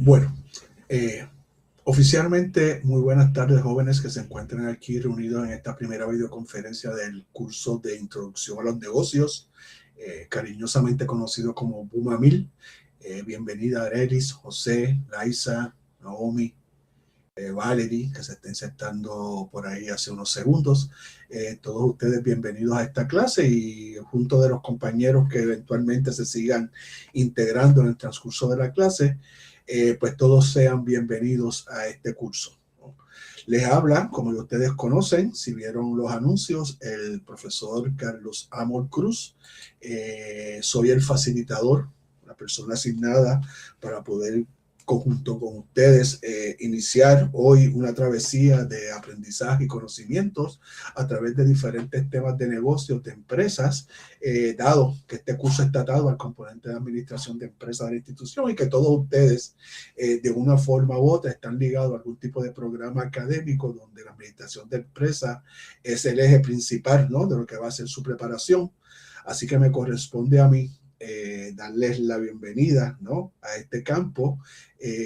Bueno, eh, oficialmente, muy buenas tardes, jóvenes que se encuentran aquí reunidos en esta primera videoconferencia del curso de Introducción a los Negocios, cariñosamente conocido como Bumamil. Bienvenida Arelis, José, Laisa, Naomi, Valerie, que se está insertando por ahí hace unos segundos. Todos ustedes bienvenidos a esta clase y junto de los compañeros que eventualmente se sigan integrando en el transcurso de la clase, pues todos sean bienvenidos a este curso. Les habla, como ustedes conocen, si vieron los anuncios, el profesor Carlos Amor Cruz. Soy el facilitador, la persona asignada para poder conjunto con ustedes iniciar hoy una travesía de aprendizaje y conocimientos a través de diferentes temas de negocios, de empresas, dado que este curso está dado al componente de administración de empresas de la institución y que todos ustedes de una forma u otra están ligados a algún tipo de programa académico donde la administración de empresas es el eje principal, ¿no?, de lo que va a ser su preparación. Así que me corresponde a mí darles la bienvenida, ¿no?, a este campo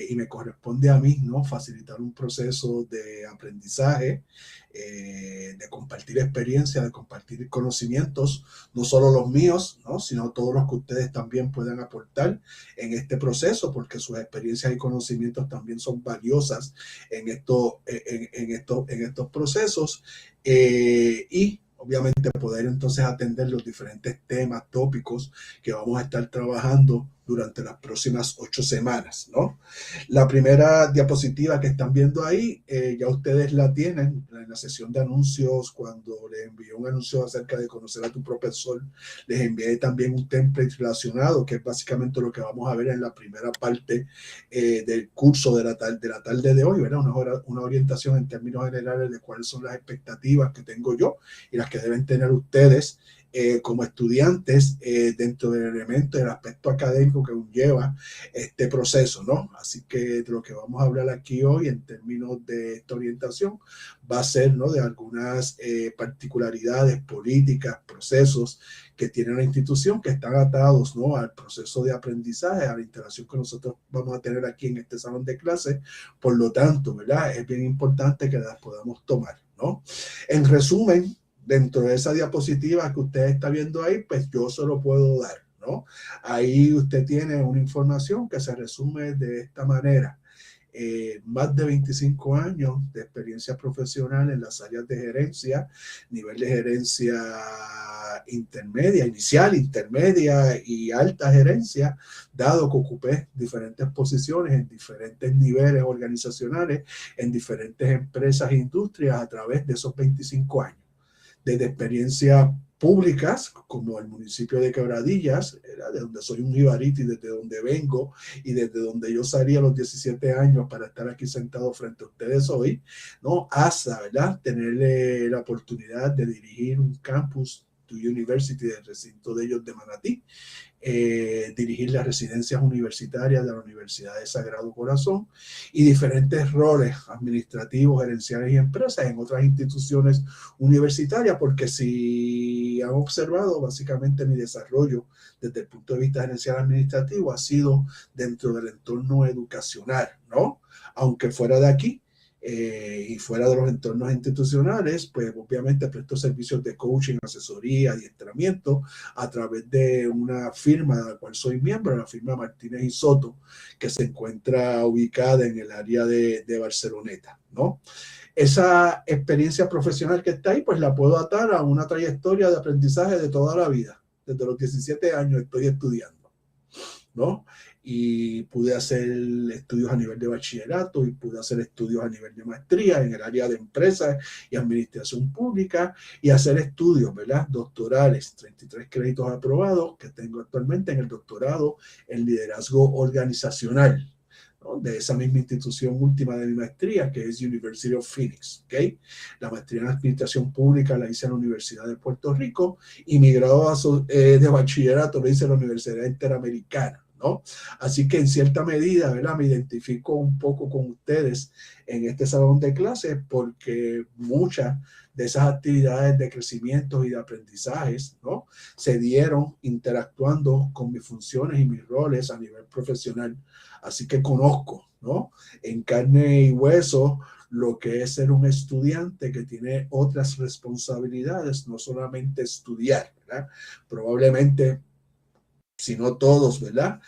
y me corresponde a mí, ¿no?, facilitar un proceso de aprendizaje, de compartir experiencia, de compartir conocimientos, no solo los míos, ¿no?, sino todos los que ustedes también puedan aportar en este proceso, porque sus experiencias y conocimientos también son valiosas en estos procesos y obviamente poder entonces atender los diferentes temas, tópicos que vamos a estar trabajando durante las próximas 8 semanas, ¿no? La primera diapositiva que están viendo ahí, ya ustedes la tienen en la sesión de anuncios. Cuando les envié un anuncio acerca de conocer a tu profesor, les envié también un template relacionado, que es básicamente lo que vamos a ver en la primera parte del curso de la tarde de hoy, ¿verdad? Una orientación en términos generales de cuáles son las expectativas que tengo yo y las que deben tener ustedes como estudiantes dentro del elemento, del aspecto académico que conlleva este proceso, ¿no? Así que de lo que vamos a hablar aquí hoy en términos de esta orientación va a ser, ¿no?, de algunas particularidades políticas, procesos que tiene la institución que están atados, ¿no?, al proceso de aprendizaje, a la interacción que nosotros vamos a tener aquí en este salón de clases. Por lo tanto, ¿verdad?, es bien importante que las podamos tomar, ¿no? En resumen, dentro de esa diapositiva que usted está viendo ahí, pues yo se lo puedo dar, ¿no? Ahí usted tiene una información que se resume de esta manera. Más de 25 años de experiencia profesional en las áreas de gerencia, nivel de gerencia intermedia, inicial, intermedia y alta gerencia, dado que ocupé diferentes posiciones en diferentes niveles organizacionales, en diferentes empresas e industrias a través de esos 25 años. Desde experiencias públicas, como el municipio de Quebradillas, de donde soy un jibarito y desde donde vengo y desde donde yo salí a los 17 años para estar aquí sentado frente a ustedes hoy, ¿no?, hasta, ¿verdad?, tener la oportunidad de dirigir un campus University del recinto de ellos de Manatí, dirigir las residencias universitarias de la Universidad de Sagrado Corazón y diferentes roles administrativos, gerenciales y empresas en otras instituciones universitarias, porque si han observado, básicamente mi desarrollo desde el punto de vista gerencial administrativo ha sido dentro del entorno educacional, ¿no? Aunque fuera de aquí, y fuera de los entornos institucionales, pues obviamente presto servicios de coaching, asesoría, adiestramiento a través de una firma de la cual soy miembro, la firma Martínez y Soto, que se encuentra ubicada en el área de Barceloneta, ¿no? Esa experiencia profesional que está ahí, pues la puedo atar a una trayectoria de aprendizaje de toda la vida. Desde los 17 años estoy estudiando, ¿no? Y pude hacer estudios a nivel de bachillerato y pude hacer estudios a nivel de maestría en el área de empresas y administración pública y hacer estudios, ¿verdad?, doctorales, 33 créditos aprobados que tengo actualmente en el doctorado en liderazgo organizacional, ¿no?, de esa misma institución última de mi maestría, que es University of Phoenix, ¿ok? La maestría en administración pública la hice en la Universidad de Puerto Rico y mi grado de bachillerato lo hice en la Universidad Interamericana, ¿no? Así que en cierta medida, ¿verdad? Me identifico un poco con ustedes en este salón de clases porque muchas de esas actividades de crecimiento y de aprendizajes, ¿no? Se dieron interactuando con mis funciones y mis roles a nivel profesional. Así que conozco, ¿no? En carne y hueso lo que es ser un estudiante que tiene otras responsabilidades, no solamente estudiar, ¿verdad? Probablemente, si no todos, ¿verdad?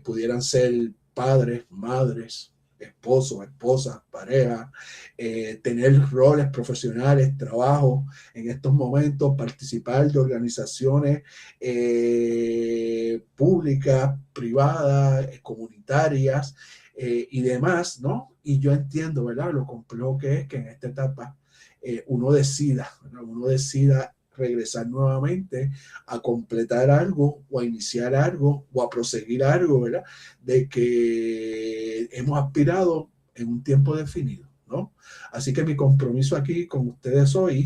Pudieran ser padres, madres, esposos, esposas, pareja, tener roles profesionales, trabajo en estos momentos, participar de organizaciones públicas, privadas, comunitarias y demás, ¿no? Y yo entiendo, ¿verdad? Lo complejo que es que en esta etapa uno decida, ¿verdad? Uno decida regresar nuevamente a completar algo o a iniciar algo o a proseguir algo, ¿verdad? De que hemos aspirado en un tiempo definido, ¿no? Así que mi compromiso aquí con ustedes hoy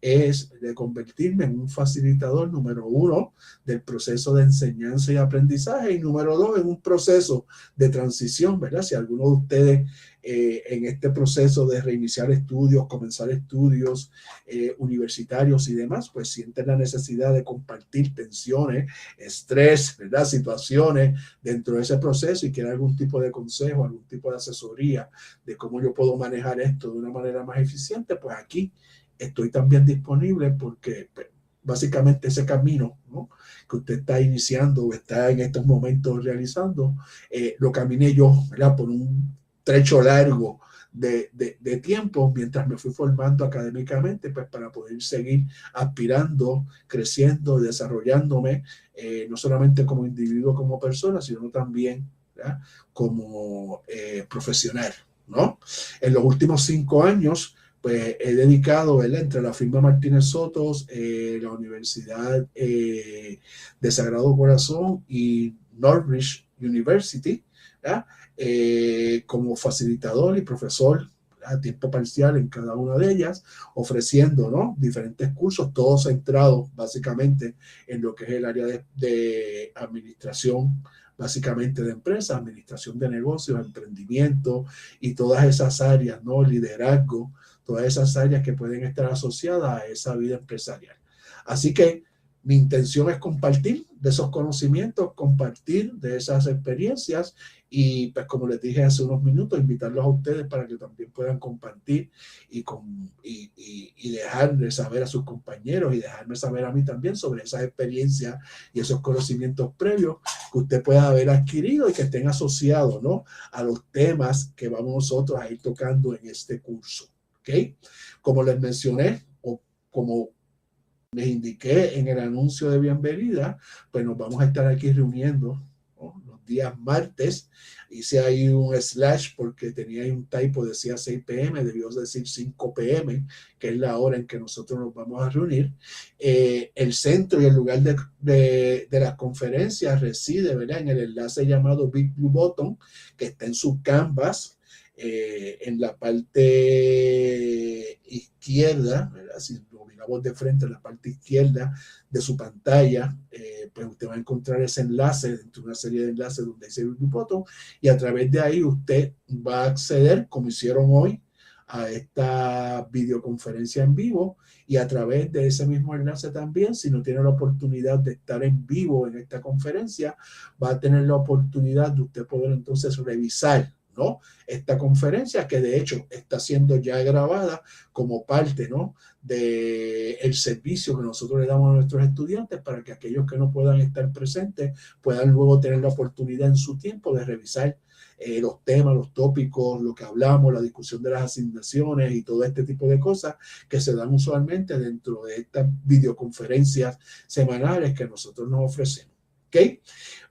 es de convertirme en un facilitador, número uno, del proceso de enseñanza y aprendizaje, y número dos, en un proceso de transición, ¿verdad? Si alguno de ustedes en este proceso de reiniciar estudios, comenzar estudios universitarios y demás, pues sienten la necesidad de compartir tensiones, estrés, ¿verdad? Situaciones dentro de ese proceso y quieren algún tipo de consejo, algún tipo de asesoría de cómo yo puedo manejar esto de una manera más eficiente, pues aquí estoy también disponible porque pues, básicamente ese camino, ¿no? Que usted está iniciando o está en estos momentos realizando, lo caminé yo, ¿verdad? Por un trecho largo de tiempo mientras me fui formando académicamente, pues para poder seguir aspirando, creciendo, desarrollándome, no solamente como individuo, como persona, sino también, ¿verdad? Como profesional, ¿no? En los últimos 5 años, pues he dedicado, ¿verdad? Entre la firma Martínez Sotos, la Universidad de Sagrado Corazón y Northridge University, ¿verdad? Como facilitador y profesor a tiempo parcial en cada una de ellas, ofreciendo, ¿no? Diferentes cursos, todos centrados básicamente en lo que es el área de administración, básicamente de empresas, administración de negocios, emprendimiento y todas esas áreas, ¿no? Liderazgo, todas esas áreas que pueden estar asociadas a esa vida empresarial. Así que mi intención es compartir de esos conocimientos, compartir de esas experiencias y pues como les dije hace unos minutos, invitarlos a ustedes para que también puedan compartir y dejarles saber a sus compañeros y dejarme saber a mí también sobre esas experiencias y esos conocimientos previos que usted pueda haber adquirido y que estén asociados, ¿no? A los temas que vamos nosotros a ir tocando en este curso. ¿Ok? Como les mencioné o como les indiqué en el anuncio de bienvenida, pues nos vamos a estar aquí reuniendo, ¿no? Los días martes. Hice ahí un slash porque tenía ahí un typo, decía 6 p.m., debió decir 5 p.m., que es la hora en que nosotros nos vamos a reunir. El centro y el lugar de las conferencias reside, ¿verdad? En el enlace llamado Big Blue Button, que está en su canvas. En la parte izquierda, ¿verdad? Si lo miramos de frente, en la parte izquierda de su pantalla, pues usted va a encontrar ese enlace dentro de una serie de enlaces donde dice Botón, y a través de ahí usted va a acceder, como hicieron hoy, a esta videoconferencia en vivo, y a través de ese mismo enlace también, si no tiene la oportunidad de estar en vivo en esta conferencia, va a tener la oportunidad de usted poder entonces revisar, ¿no? Esta conferencia, que de hecho está siendo ya grabada como parte, ¿no? del servicio que nosotros le damos a nuestros estudiantes para que aquellos que no puedan estar presentes puedan luego tener la oportunidad en su tiempo de revisar los temas, los tópicos, lo que hablamos, la discusión de las asignaciones y todo este tipo de cosas que se dan usualmente dentro de estas videoconferencias semanales que nosotros nos ofrecemos. ¿Ok?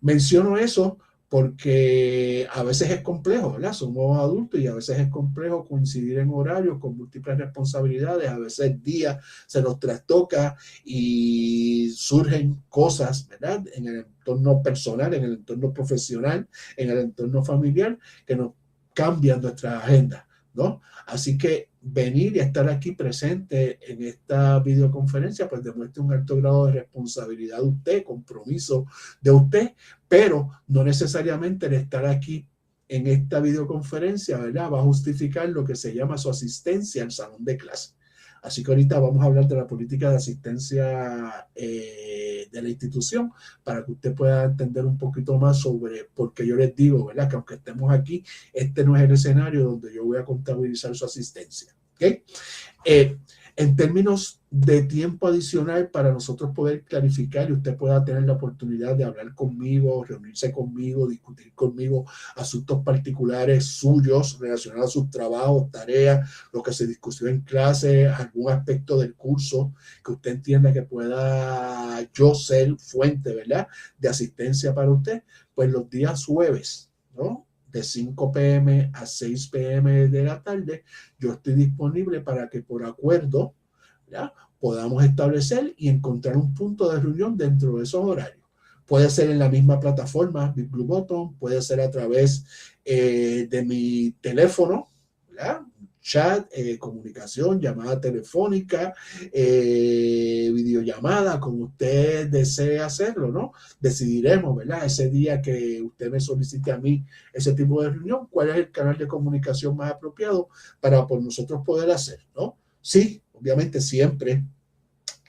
Menciono eso porque a veces es complejo, ¿verdad? Somos adultos y a veces es complejo coincidir en horarios con múltiples responsabilidades, a veces el día se nos trastoca y surgen cosas, ¿verdad? En el entorno personal, en el entorno profesional, en el entorno familiar, que nos cambian nuestra agenda, ¿no? Así que venir y estar aquí presente en esta videoconferencia, pues demuestra un alto grado de responsabilidad de usted, compromiso de usted, pero no necesariamente el estar aquí en esta videoconferencia, ¿verdad?, va a justificar lo que se llama su asistencia al salón de clase. Así que ahorita vamos a hablar de la política de asistencia de la institución para que usted pueda entender un poquito más sobre por qué yo les digo, ¿verdad?, que aunque estemos aquí, este no es el escenario donde yo voy a contabilizar su asistencia. ¿Okay? En términos de tiempo adicional para nosotros poder clarificar y usted pueda tener la oportunidad de hablar conmigo, reunirse conmigo, discutir conmigo asuntos particulares suyos relacionados a sus trabajos, tareas, lo que se discutió en clase, algún aspecto del curso que usted entienda que pueda yo ser fuente, ¿verdad?, de asistencia para usted, pues los días jueves, ¿no?, de 5 p.m. a 6 p.m. de la tarde, yo estoy disponible para que por acuerdo, ¿ya?, podamos establecer y encontrar un punto de reunión dentro de esos horarios. Puede ser en la misma plataforma, Big Blue Button, puede ser a través de mi teléfono, ¿ya?, chat, comunicación, llamada telefónica, videollamada, como usted desee hacerlo, ¿no? Decidiremos, ¿verdad?, ese día que usted me solicite a mí ese tipo de reunión, cuál es el canal de comunicación más apropiado para por nosotros poder hacer, ¿no? Sí, obviamente siempre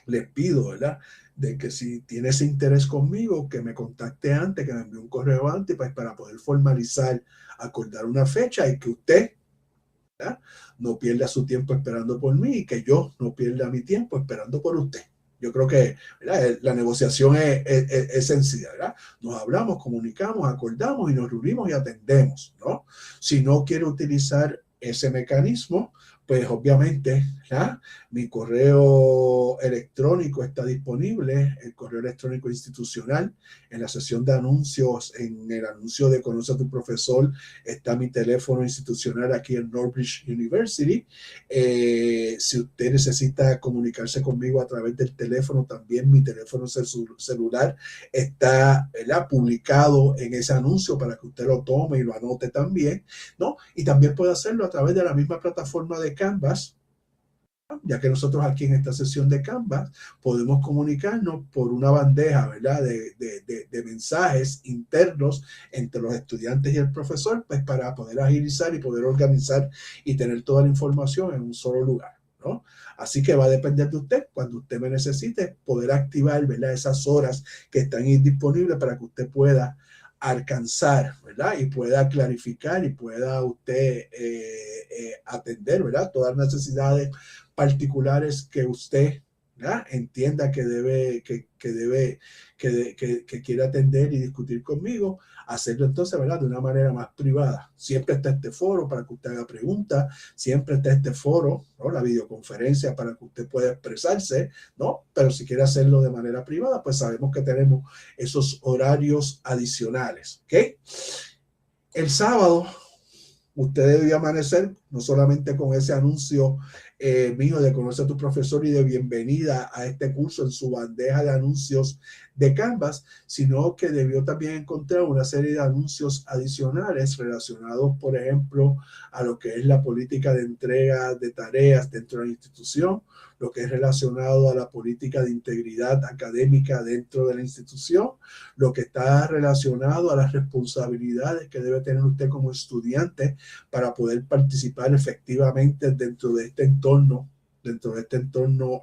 les pido, ¿verdad?, de que si tiene ese interés conmigo, que me contacte antes, que me envíe un correo antes, pues para poder formalizar, acordar una fecha y que usted, ¿verdad?, no pierda su tiempo esperando por mí y que yo no pierda mi tiempo esperando por usted. Yo creo que, ¿verdad?, la negociación es sencilla, ¿verdad? Nos hablamos, comunicamos, acordamos y nos reunimos y atendemos, ¿no? Si no quiero utilizar ese mecanismo, pues obviamente, ¿verdad?, mi correo electrónico está disponible, el correo electrónico institucional, en la sección de anuncios, en el anuncio de Conoce a tu Profesor, está mi teléfono institucional aquí en Northbridge University. Si usted necesita comunicarse conmigo a través del teléfono, también mi teléfono celular está, ¿verdad?, publicado en ese anuncio para que usted lo tome y lo anote también, ¿no? Y también puede hacerlo a través de la misma plataforma de Canvas, ya que nosotros aquí en esta sesión de Canvas podemos comunicarnos por una bandeja, ¿verdad?, de mensajes internos entre los estudiantes y el profesor, pues para poder agilizar y poder organizar y tener toda la información en un solo lugar, ¿no? Así que va a depender de usted, cuando usted me necesite, poder activar, ¿verdad?, esas horas que están disponibles para que usted pueda alcanzar, ¿verdad?, y pueda clarificar y pueda usted atender, ¿verdad?, todas las necesidades particulares que usted, ¿verdad?, entienda que quiere atender y discutir conmigo, hacerlo entonces, ¿verdad?, de una manera más privada. Siempre está este foro para que usted haga preguntas, siempre está este foro, ¿no?, la videoconferencia para que usted pueda expresarse, ¿no? Pero si quiere hacerlo de manera privada, pues sabemos que tenemos esos horarios adicionales, ¿ok? El sábado usted debe amanecer no solamente con ese anuncio mío de Conoce a tu Profesor y de bienvenida a este curso en su bandeja de anuncios de Canvas, sino que debió también encontrar una serie de anuncios adicionales relacionados, por ejemplo, a lo que es la política de entrega de tareas dentro de la institución, lo que es relacionado a la política de integridad académica dentro de la institución, lo que está relacionado a las responsabilidades que debe tener usted como estudiante para poder participar efectivamente dentro de este entorno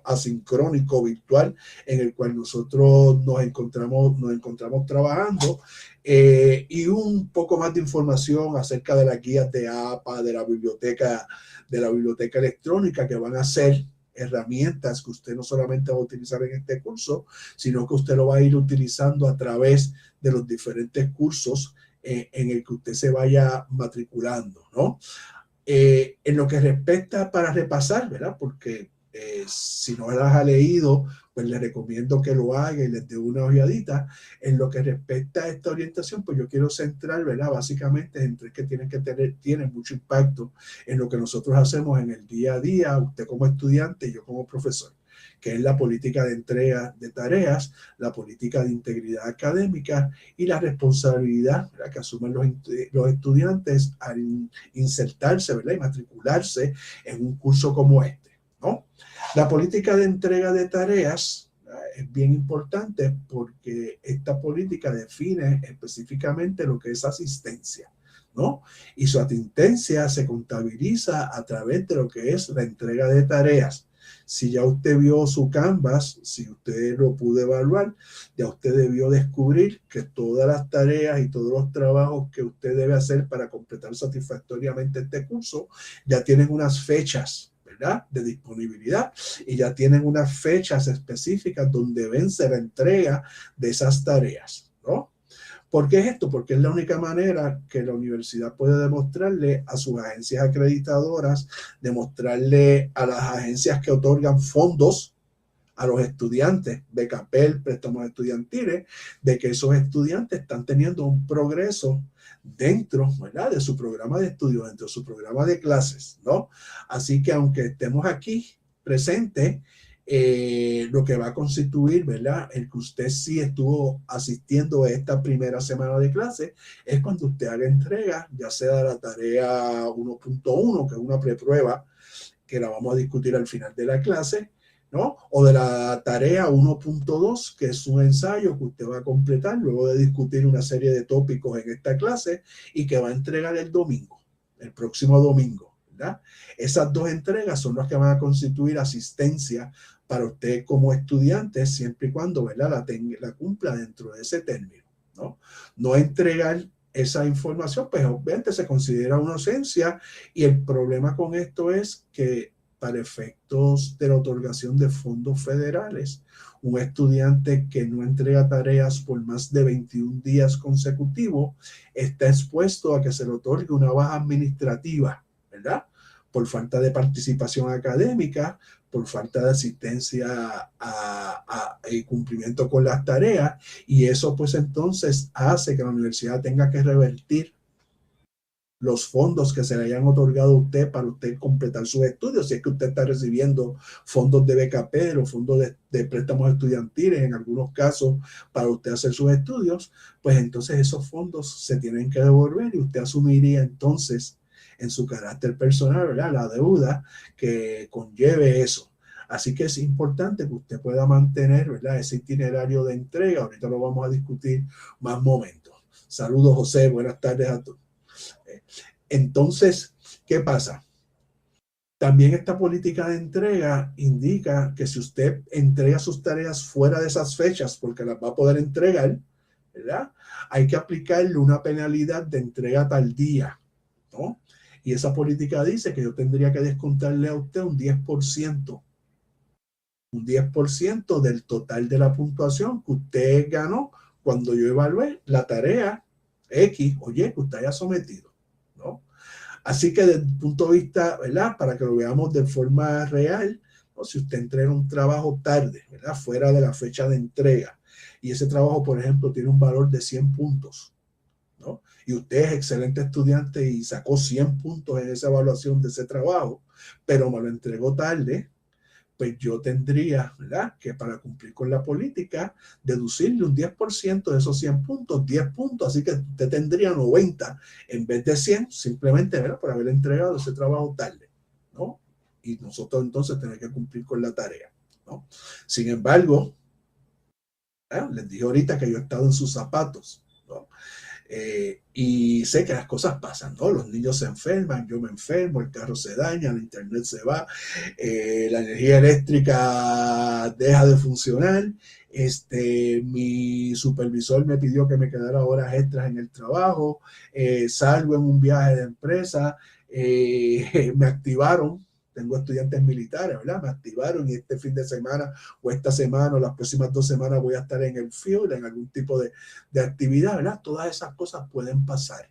asincrónico virtual en el cual nosotros nos encontramos trabajando, y un poco más de información acerca de las guías de APA, de la biblioteca electrónica, que van a ser herramientas que usted no solamente va a utilizar en este curso, sino que usted lo va a ir utilizando a través de los diferentes cursos en el que usted se vaya matriculando, ¿no? En lo que respecta para repasar, ¿verdad?, porque si no las ha leído, pues les recomiendo que lo haga y les dé una ojeadita. En lo que respecta a esta orientación, pues yo quiero centrar, ¿verdad?, básicamente en tres que tienen mucho impacto en lo que nosotros hacemos en el día a día, usted como estudiante y yo como profesor. que es la política de entrega de tareas, la política de integridad académica y la responsabilidad, ¿verdad?, que asumen los estudiantes al insertarse, ¿verdad?, y matricularse en un curso como este, ¿no? La política de entrega de tareas es bien importante porque esta política define específicamente lo que es asistencia, ¿no? Y su asistencia se contabiliza a través de lo que es la entrega de tareas. Si ya usted vio su Canvas, si usted lo pudo evaluar, ya usted debió descubrir que todas las tareas y todos los trabajos que usted debe hacer para completar satisfactoriamente este curso ya tienen unas fechas, ¿verdad?, de disponibilidad, y ya tienen unas fechas específicas donde vence la entrega de esas tareas, ¿no? ¿Por qué es esto? Porque es la única manera que la universidad puede demostrarle a sus agencias acreditadoras, demostrarle a las agencias que otorgan fondos a los estudiantes, becapel, préstamos estudiantiles, de que esos estudiantes están teniendo un progreso dentro, ¿verdad?, de su programa de estudio, dentro de su programa de clases, ¿no? Así que aunque estemos aquí presentes, lo que va a constituir, ¿verdad?, el que usted sí estuvo asistiendo a esta primera semana de clase, es cuando usted haga entrega, ya sea de la tarea 1.1, que es una preprueba, que la vamos a discutir al final de la clase, ¿no? O de la tarea 1.2, que es un ensayo que usted va a completar luego de discutir una serie de tópicos en esta clase y que va a entregar el domingo, el próximo domingo, ¿verdad? Esas dos entregas son las que van a constituir asistencia para usted como estudiante, siempre y cuando, ¿verdad?, la cumpla dentro de ese término, ¿no? No entregar esa información, pues obviamente se considera una ausencia, y el problema con esto es que para efectos de la otorgación de fondos federales, un estudiante que no entrega tareas por más de 21 días consecutivos está expuesto a que se le otorgue una baja administrativa, ¿verdad?, por falta de participación académica, por falta de asistencia y cumplimiento con las tareas, y eso pues entonces hace que la universidad tenga que revertir los fondos que se le hayan otorgado a usted para usted completar sus estudios. Si es que usted está recibiendo fondos de BKP o fondos de préstamos estudiantiles, en algunos casos, para usted hacer sus estudios, pues entonces esos fondos se tienen que devolver y usted asumiría entonces en su carácter personal, ¿verdad?, la deuda que conlleve eso. Así que es importante que usted pueda mantener, ¿verdad?, ese itinerario de entrega. Ahorita lo vamos a discutir más momentos. Saludos, José. Buenas tardes a todos. Entonces, ¿qué pasa? También esta política de entrega indica que si usted entrega sus tareas fuera de esas fechas, porque las va a poder entregar, ¿verdad?, hay que aplicarle una penalidad de entrega tardía, ¿no? Y esa política dice que yo tendría que descontarle a usted un 10%, un 10% del total de la puntuación que usted ganó cuando yo evalué la tarea X o Y que usted haya sometido, ¿no? Así que desde el punto de vista, ¿verdad?, para que lo veamos de forma real, ¿no?, si usted entrega un trabajo tarde, ¿verdad?, fuera de la fecha de entrega, y ese trabajo, por ejemplo, tiene un valor de 100 puntos, ¿no?, y usted es excelente estudiante y sacó 100 puntos en esa evaluación de ese trabajo, pero me lo entregó tarde, pues yo tendría, ¿verdad?, que para cumplir con la política, deducirle un 10% de esos 100 puntos, 10 puntos, así que usted tendría 90 en vez de 100, simplemente, ¿verdad?, por haber entregado ese trabajo tarde, ¿no? Y nosotros entonces tenemos que cumplir con la tarea, ¿no? Sin embargo, les dije ahorita que yo he estado en sus zapatos, ¿no? Y sé que las cosas pasan, ¿no? Los niños se enferman, yo me enfermo, el carro se daña, el internet se va, la energía eléctrica deja de funcionar, mi supervisor me pidió que me quedara horas extras en el trabajo, salgo en un viaje de empresa, me activaron. Tengo estudiantes militares, ¿verdad? Me activaron y este fin de semana o esta semana o las próximas 2 semanas voy a estar en el field, en algún tipo de actividad, ¿verdad? Todas esas cosas pueden pasar,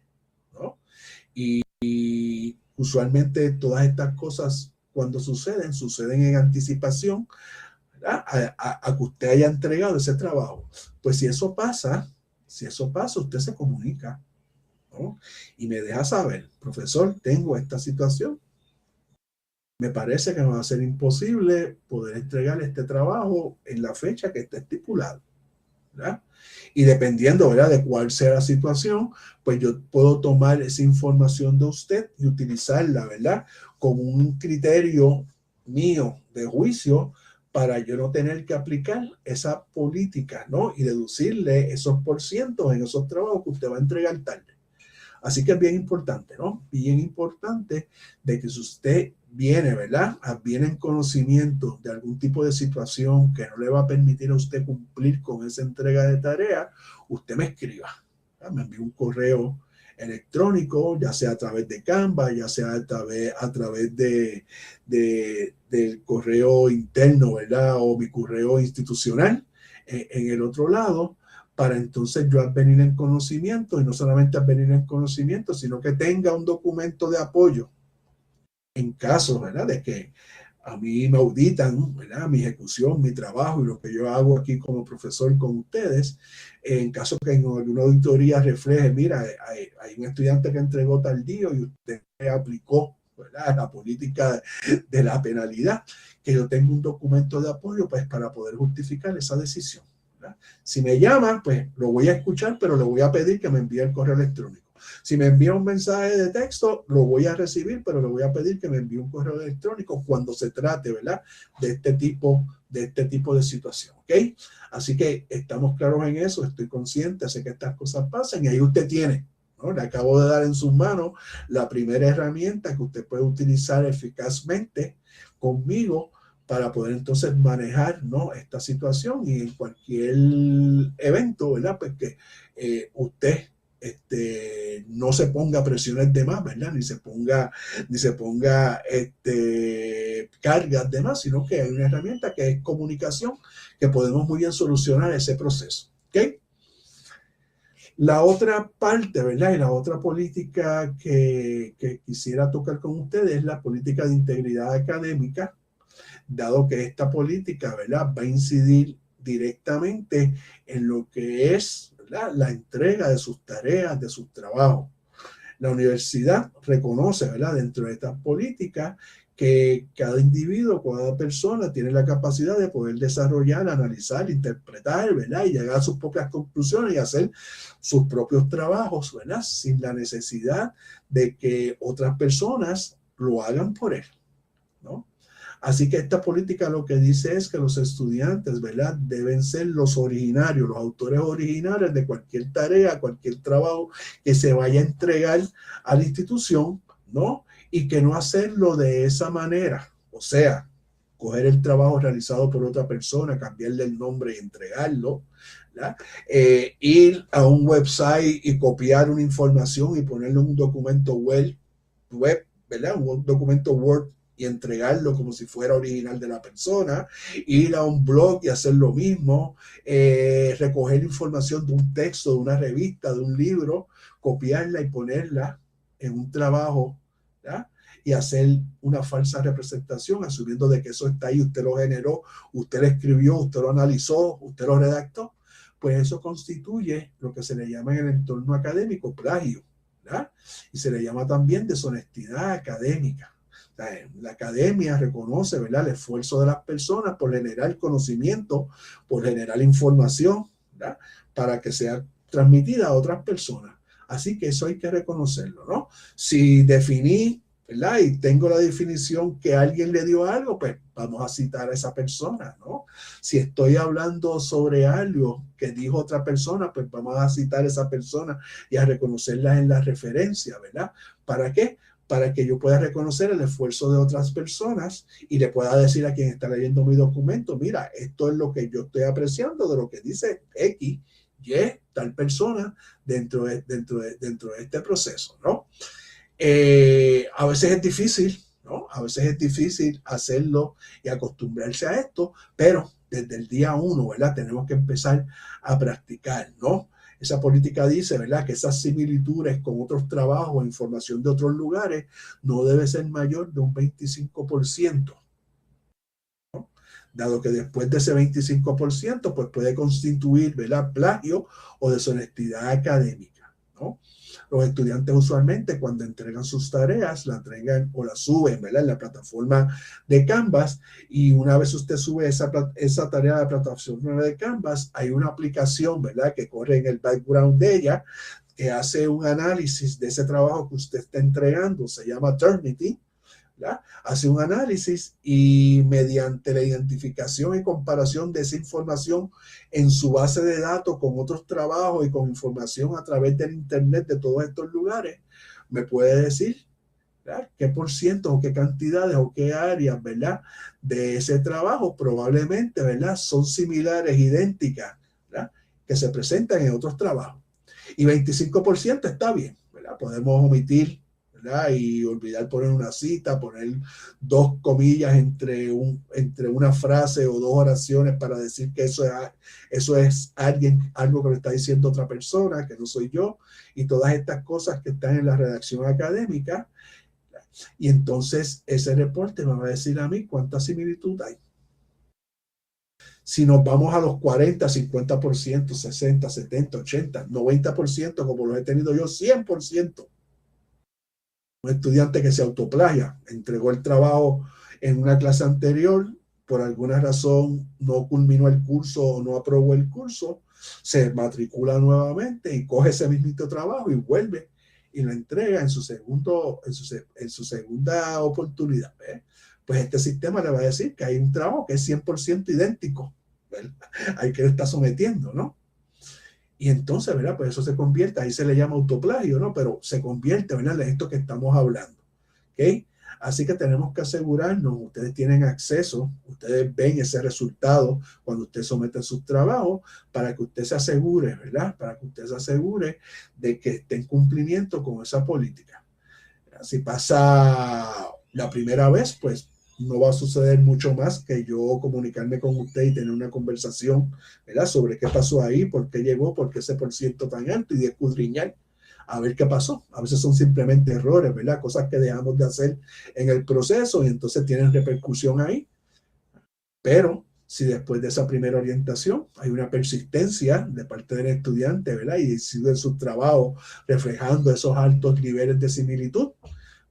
¿no? Y usualmente todas estas cosas, cuando suceden en anticipación, ¿verdad?, a que usted haya entregado ese trabajo. Pues si eso pasa, usted se comunica, ¿no?, y me deja saber, profesor, tengo esta situación, me parece que va a ser imposible poder entregar este trabajo en la fecha que está estipulada, ¿verdad? Y dependiendo, ¿verdad?, de cuál sea la situación, pues yo puedo tomar esa información de usted y utilizarla, ¿verdad?, como un criterio mío de juicio para yo no tener que aplicar esa política, ¿no? Y deducirle esos porcientos en esos trabajos que usted va a entregar tarde. Así que es bien importante, ¿no? Bien importante de que si usted viene, ¿verdad? Viene en conocimiento de algún tipo de situación que no le va a permitir a usted cumplir con esa entrega de tarea, usted me escriba. ¿Verdad? Me envía un correo electrónico, ya sea a través de Canva, ya sea a través del correo interno, ¿verdad? O mi correo institucional en el otro lado, para entonces yo advenir en conocimiento, y no solamente advenir en conocimiento, sino que tenga un documento de apoyo en caso, ¿verdad?, de que a mí me auditan, ¿verdad?, mi ejecución, mi trabajo y lo que yo hago aquí como profesor con ustedes. En caso que en alguna auditoría refleje, mira, hay un estudiante que entregó tal día y usted aplicó, ¿verdad?, la política de la penalidad, que yo tengo un documento de apoyo pues para poder justificar esa decisión, ¿verdad? Si me llaman, pues lo voy a escuchar, pero le voy a pedir que me envíe el correo electrónico. Si me envía un mensaje de texto, lo voy a recibir, pero le voy a pedir que me envíe un correo electrónico cuando se trate, ¿verdad?, de este tipo de situación, ¿ok? Así que estamos claros en eso, estoy consciente, sé que estas cosas pasan y ahí usted tiene, ¿no? Le acabo de dar en sus manos la primera herramienta que usted puede utilizar eficazmente conmigo para poder entonces manejar, ¿no?, esta situación y en cualquier evento, ¿verdad?, pues que usted no se ponga presiones de más, ¿verdad? Ni se ponga cargas de más, sino que hay una herramienta que es comunicación, que podemos muy bien solucionar ese proceso, ¿ok? La otra parte, ¿verdad? Y la otra política que quisiera tocar con ustedes es la política de integridad académica, dado que esta política, ¿verdad?, va a incidir directamente en lo que es, ¿verdad?, la entrega de sus tareas, de sus trabajos. La universidad reconoce, ¿verdad?, dentro de estas políticas que cada individuo, cada persona tiene la capacidad de poder desarrollar, analizar, interpretar, ¿verdad?, y llegar a sus propias conclusiones y hacer sus propios trabajos, ¿verdad?, sin la necesidad de que otras personas lo hagan por él, ¿no? Así que esta política lo que dice es que los estudiantes, ¿verdad?, deben ser los originarios, los autores originarios de cualquier tarea, cualquier trabajo que se vaya a entregar a la institución, ¿no? Y que no hacerlo de esa manera. O sea, coger el trabajo realizado por otra persona, cambiarle el nombre y entregarlo, ¿verdad? Ir a un website y copiar una información y ponerle un documento web, ¿verdad? Un documento Word y entregarlo como si fuera original de la persona, ir a un blog y hacer lo mismo, recoger información de un texto, de una revista, de un libro, copiarla y ponerla en un trabajo, ¿verdad?, y hacer una falsa representación, asumiendo de que eso está ahí, usted lo generó, usted lo escribió, usted lo analizó, usted lo redactó, pues eso constituye lo que se le llama en el entorno académico plagio, ¿verdad? Y se le llama también deshonestidad académica. La academia reconoce, ¿verdad?, el esfuerzo de las personas por generar conocimiento, por generar información, ¿verdad?, para que sea transmitida a otras personas. Así que eso hay que reconocerlo, ¿no? Si definí, ¿verdad?, y tengo la definición que alguien le dio algo, pues vamos a citar a esa persona, ¿no? Si estoy hablando sobre algo que dijo otra persona, pues vamos a citar a esa persona y a reconocerla en la referencia, ¿verdad? ¿Para qué? Para que yo pueda reconocer el esfuerzo de otras personas y le pueda decir a quien está leyendo mi documento, mira, esto es lo que yo estoy apreciando de lo que dice X, Y, tal persona dentro de este proceso, ¿no? A veces es difícil, ¿no? A veces es difícil hacerlo y acostumbrarse a esto, pero desde el día uno, ¿verdad?, tenemos que empezar a practicar, ¿no? Esa política dice, ¿verdad?, que esas similitudes con otros trabajos o información de otros lugares no debe ser mayor de un 25%, ¿no? Dado que después de ese 25%, pues puede constituir, ¿verdad?, plagio o deshonestidad académica, ¿no? Los estudiantes usualmente cuando entregan sus tareas, la entregan o la suben, ¿verdad? En la plataforma de Canvas, y una vez usted sube esa tarea a la plataforma de Canvas, hay una aplicación, ¿verdad? Que corre en el background de ella, que hace un análisis de ese trabajo que usted está entregando, se llama Turnitin, ¿verdad? Hace un análisis y mediante la identificación y comparación de esa información en su base de datos con otros trabajos y con información a través del internet de todos estos lugares, me puede decir, ¿verdad?, qué por ciento o qué cantidades o qué áreas, ¿verdad?, de ese trabajo probablemente, ¿verdad?, son similares, idénticas, ¿verdad?, que se presentan en otros trabajos. Y 25% está bien, ¿verdad? Podemos omitir, ¿verdad?, y olvidar poner una cita, poner dos comillas entre una frase o dos oraciones para decir que eso es algo que me está diciendo otra persona, que no soy yo, y todas estas cosas que están en la redacción académica. Y entonces ese reporte me va a decir a mí cuánta similitud hay. Si nos vamos a los 40, 50%, 60, 70, 80, 90%, como los he tenido yo, 100%. Un estudiante que se autoplagia, entregó el trabajo en una clase anterior, por alguna razón no culminó el curso o no aprobó el curso, se matricula nuevamente y coge ese mismito trabajo y vuelve y lo entrega en su segunda oportunidad. Pues este sistema le va a decir que hay un trabajo que es 100% idéntico, ¿verdad?, al que le está sometiendo, ¿no? Y entonces, ¿verdad?, pues eso se convierte, ahí se le llama autoplagio, ¿no? Pero se convierte, ¿verdad?, en esto que estamos hablando, ¿ok? Así que tenemos que asegurarnos, ustedes tienen acceso, ustedes ven ese resultado cuando usted somete sus trabajos, para que usted se asegure, ¿verdad?, para que usted se asegure de que esté en cumplimiento con esa política. Si pasa la primera vez, pues no va a suceder mucho más que yo comunicarme con usted y tener una conversación, ¿verdad?, sobre qué pasó ahí, por qué llegó, por qué ese por ciento tan alto, y de escudriñar a ver qué pasó. A veces son simplemente errores, ¿verdad?, cosas que dejamos de hacer en el proceso y entonces tienen repercusión ahí. Pero si después de esa primera orientación hay una persistencia de parte del estudiante, ¿verdad?, y sigue su trabajo reflejando esos altos niveles de similitud,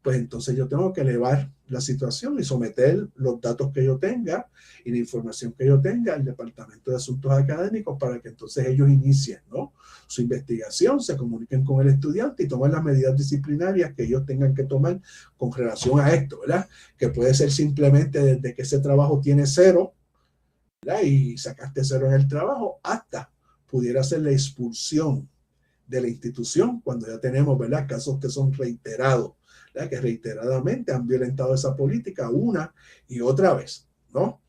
pues entonces yo tengo que elevar la situación y someter los datos que yo tenga y la información que yo tenga al Departamento de Asuntos Académicos, para que entonces ellos inicien, ¿no?, su investigación, se comuniquen con el estudiante y tomen las medidas disciplinarias que ellos tengan que tomar con relación a esto, ¿verdad?, que puede ser simplemente desde que ese trabajo tiene 0, ¿verdad?, y sacaste 0 en el trabajo, hasta pudiera ser la expulsión de la institución cuando ya tenemos, ¿verdad?, casos que son reiterados, ¿verdad?, que reiteradamente han violentado esa política una y otra vez, ¿no?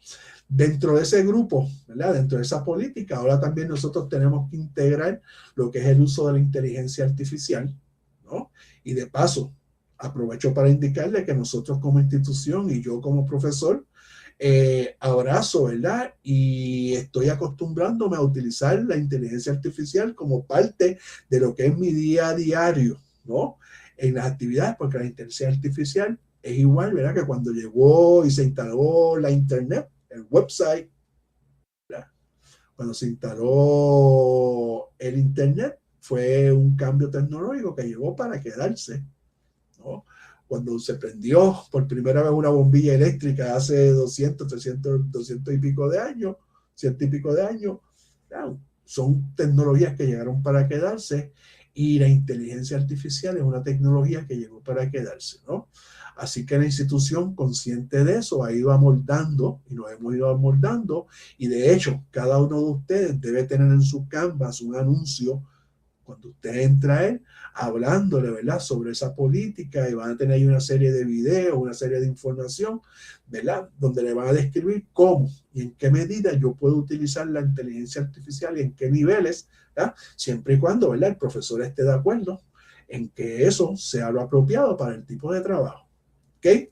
Dentro de ese grupo, ¿verdad?, dentro de esa política, ahora también nosotros tenemos que integrar lo que es el uso de la inteligencia artificial, ¿no? Y de paso, aprovecho para indicarle que nosotros como institución y yo como profesor, abrazo, ¿verdad?, y estoy acostumbrándome a utilizar la inteligencia artificial como parte de lo que es mi día a diario, ¿no?, en las actividades, porque la inteligencia artificial es igual, ¿verdad?, que cuando llegó y se instaló la internet, el website, ¿verdad?, cuando se instaló el internet, fue un cambio tecnológico que llegó para quedarse, ¿no? Cuando se prendió por primera vez una bombilla eléctrica hace 200, 300, 200 y pico de años, 100 y pico de años, claro, son tecnologías que llegaron para quedarse, y la inteligencia artificial es una tecnología que llegó para quedarse, ¿no? Así que la institución, consciente de eso, ha ido amoldando y nos hemos ido amoldando, y de hecho, cada uno de ustedes debe tener en su Canvas un anuncio cuando usted entra a él, hablándole, ¿verdad?, sobre esa política, y van a tener ahí una serie de videos, una serie de información, ¿verdad?, donde le van a describir cómo y en qué medida yo puedo utilizar la inteligencia artificial y en qué niveles, ¿verdad?, siempre y cuando, ¿verdad?, el profesor esté de acuerdo en que eso sea lo apropiado para el tipo de trabajo, ¿ok?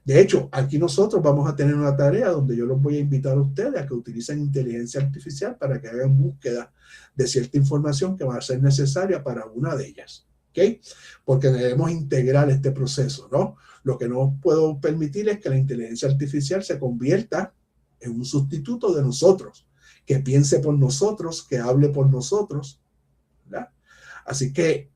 De hecho, aquí nosotros vamos a tener una tarea donde yo los voy a invitar a ustedes a que utilicen inteligencia artificial para que hagan búsqueda de cierta información que va a ser necesaria para una de ellas, ¿ok? Porque debemos integrar este proceso, ¿no? Lo que no puedo permitir es que la inteligencia artificial se convierta en un sustituto de nosotros, que piense por nosotros, que hable por nosotros, ¿verdad? Así que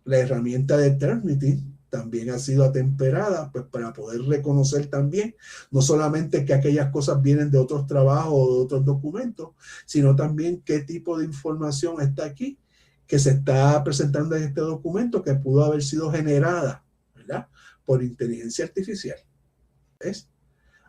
La herramienta de Eternity también ha sido atemperada, pues para poder reconocer también, no solamente que aquellas cosas vienen de otros trabajos o de otros documentos, sino también qué tipo de información está aquí, que se está presentando en este documento, que pudo haber sido generada, ¿verdad?, por inteligencia artificial. ¿Ves?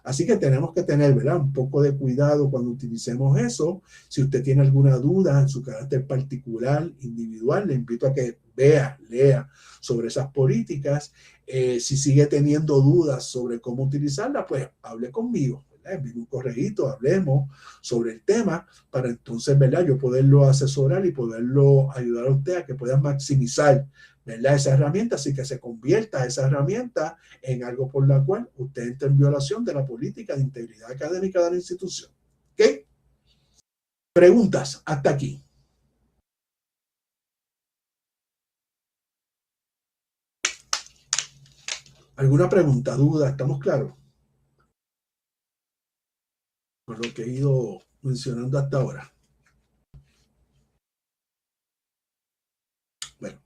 Así que tenemos que tener, ¿verdad?, un poco de cuidado cuando utilicemos eso. Si usted tiene alguna duda en su carácter particular, individual, le invito a que lea sobre esas políticas. Si sigue teniendo dudas sobre cómo utilizarla, pues hable conmigo, ¿verdad? Envíe un correíto, hablemos sobre el tema para entonces, ¿verdad?, yo poderlo asesorar y poderlo ayudar a usted a que pueda maximizar, ¿verdad?, esa herramienta, así que se convierta esa herramienta en algo por la cual usted entra en violación de la política de integridad académica de la institución. ¿Ok? Preguntas hasta aquí. ¿Alguna pregunta, duda? ¿Estamos claros? Por lo que he ido mencionando hasta ahora. Bueno,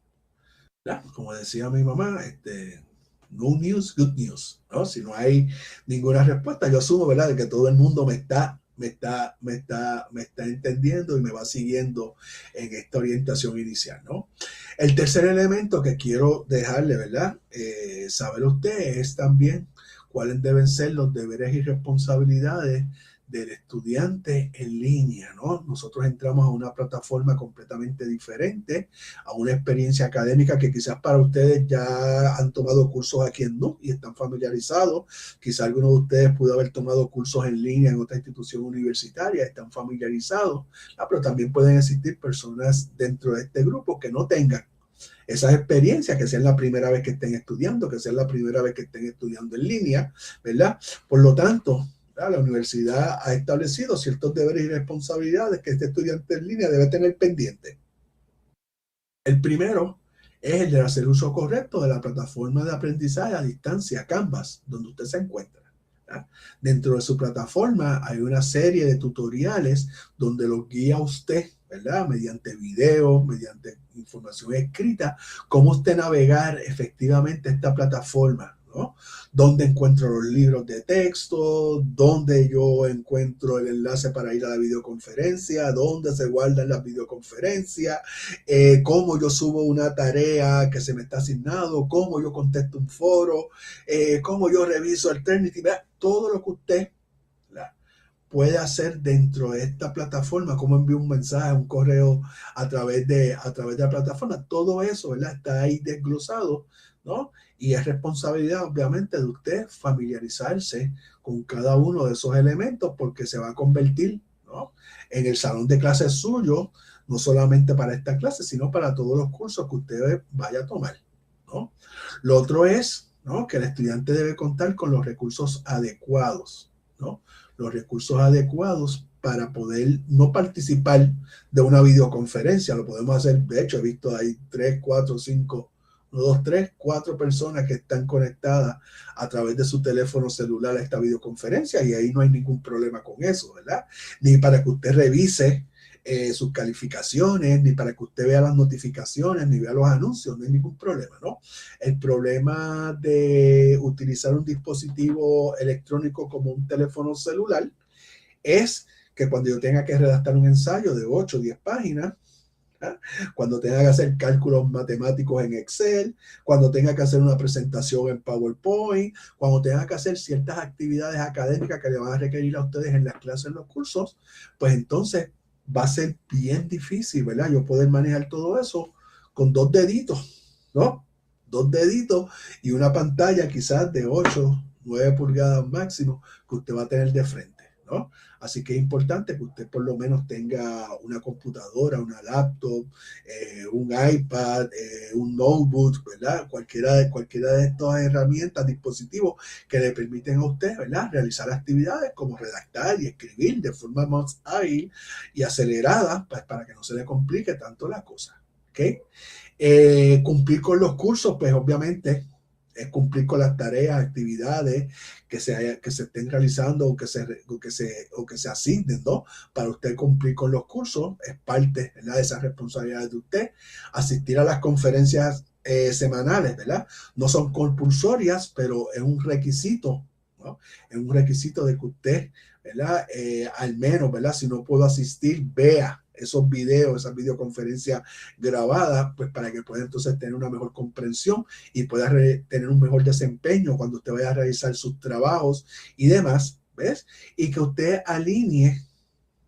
¿ya? Como decía mi mamá, no news, good news, ¿no? Si no hay ninguna respuesta, yo asumo, ¿verdad?, de que todo el mundo me está entendiendo y me va siguiendo en esta orientación inicial, ¿no? El tercer elemento que quiero dejarle, ¿verdad?, saber usted es también cuáles deben ser los deberes y responsabilidades del estudiante en línea, ¿no? Nosotros entramos a una plataforma completamente diferente, a una experiencia académica que quizás para ustedes ya han tomado cursos aquí en NUC y están familiarizados. Quizás algunos de ustedes pudo haber tomado cursos en línea en otra institución universitaria, están familiarizados, pero también pueden existir personas dentro de este grupo que no tengan esas experiencias, que sea la primera vez que estén estudiando, que sea la primera vez que estén estudiando en línea, ¿verdad? Por lo tanto, la universidad ha establecido ciertos deberes y responsabilidades que este estudiante en línea debe tener pendiente. El primero es el de hacer uso correcto de la plataforma de aprendizaje a distancia, Canvas, donde usted se encuentra. ¿Ya? Dentro de su plataforma hay una serie de tutoriales donde los guía a usted, ¿verdad?, mediante videos, mediante información escrita, cómo usted navegar efectivamente esta plataforma, ¿no? Dónde encuentro los libros de texto, dónde yo encuentro el enlace para ir a la videoconferencia, dónde se guardan las videoconferencias, cómo yo subo una tarea que se me está asignado, cómo yo contesto un foro, cómo yo reviso Alternity, todo lo que usted puede hacer dentro de esta plataforma, cómo envío un mensaje, un correo a través de la plataforma, todo eso, ¿verdad?, está ahí desglosado, ¿no? Y es responsabilidad, obviamente, de usted familiarizarse con cada uno de esos elementos porque se va a convertir, ¿no?, en el salón de clases suyo, no solamente para esta clase, sino para todos los cursos que usted vaya a tomar, ¿no? Lo otro es, ¿no?, que el estudiante debe contar con los recursos adecuados, ¿no? Los recursos adecuados para poder no participar de una videoconferencia. Lo podemos hacer, de hecho, he visto ahí 3, 4, 5, 1, 2, 3, 4 personas que están conectadas a través de su teléfono celular a esta videoconferencia y ahí no hay ningún problema con eso, ¿verdad? Ni para que usted revise sus calificaciones, ni para que usted vea las notificaciones, ni vea los anuncios, no hay ningún problema, ¿no? El problema de utilizar un dispositivo electrónico como un teléfono celular es que cuando yo tenga que redactar un ensayo de 8 o 10 páginas, ¿ah?, cuando tenga que hacer cálculos matemáticos en Excel, cuando tenga que hacer una presentación en PowerPoint, cuando tenga que hacer ciertas actividades académicas que le van a requerir a ustedes en las clases, en los cursos, pues entonces va a ser bien difícil, ¿verdad?, yo poder manejar todo eso con 2 deditos, ¿no? 2 deditos y una pantalla quizás de 8, 9 pulgadas máximo que usted va a tener de frente, ¿no? Así que es importante que usted por lo menos tenga una computadora, una laptop, un iPad, un notebook, ¿verdad? Cualquiera de estas herramientas, dispositivos que le permiten a usted, ¿verdad?, realizar actividades como redactar y escribir de forma más ágil y acelerada, pues, para que no se le complique tanto la cosa, ¿ok? Cumplir con los cursos, pues obviamente es cumplir con las tareas, actividades que se estén realizando o que se asignen, ¿no?, para usted cumplir con los cursos. Es parte, ¿verdad?, de esas responsabilidades de usted. Asistir a las conferencias semanales, ¿verdad? No son compulsorias, pero es un requisito, ¿no? Es un requisito de que usted, ¿verdad? Al menos, ¿verdad? Si no puedo asistir, vea esos videos, esas videoconferencias grabadas, pues para que pueda entonces tener una mejor comprensión y pueda tener un mejor desempeño cuando usted vaya a realizar sus trabajos y demás, ¿ves? Y que usted alinee,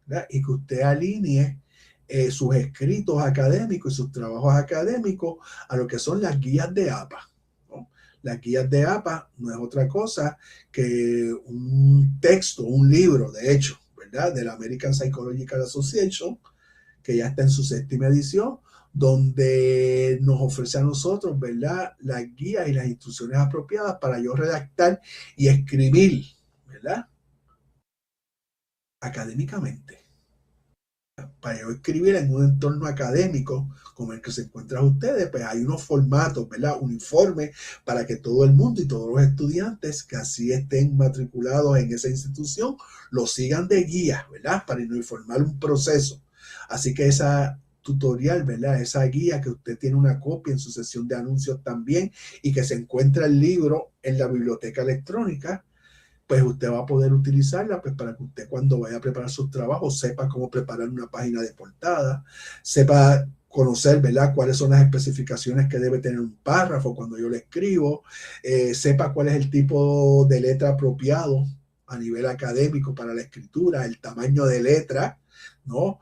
¿verdad? Y que usted alinee sus escritos académicos y sus trabajos académicos a lo que son las guías de APA, ¿no? Las guías de APA no es otra cosa que un texto, un libro, de hecho, ¿verdad? De la American Psychological Association, que ya está en su 7ª edición, donde nos ofrece a nosotros, ¿verdad?, las guías y las instrucciones apropiadas para yo redactar y escribir, ¿verdad?, académicamente. Para yo escribir en un entorno académico como el que se encuentran ustedes, pues hay unos formatos, ¿verdad?, uniformes para que todo el mundo y todos los estudiantes que así estén matriculados en esa institución lo sigan de guía, ¿verdad?, para uniformar un proceso. Así que esa tutorial, ¿verdad?, esa guía que usted tiene una copia en su sesión de anuncios también y que se encuentra el libro en la biblioteca electrónica, pues usted va a poder utilizarla pues para que usted cuando vaya a preparar sus trabajos sepa cómo preparar una página de portada, sepa conocer, ¿verdad?, cuáles son las especificaciones que debe tener un párrafo cuando yo le escribo, sepa cuál es el tipo de letra apropiado a nivel académico para la escritura, el tamaño de letra, ¿no?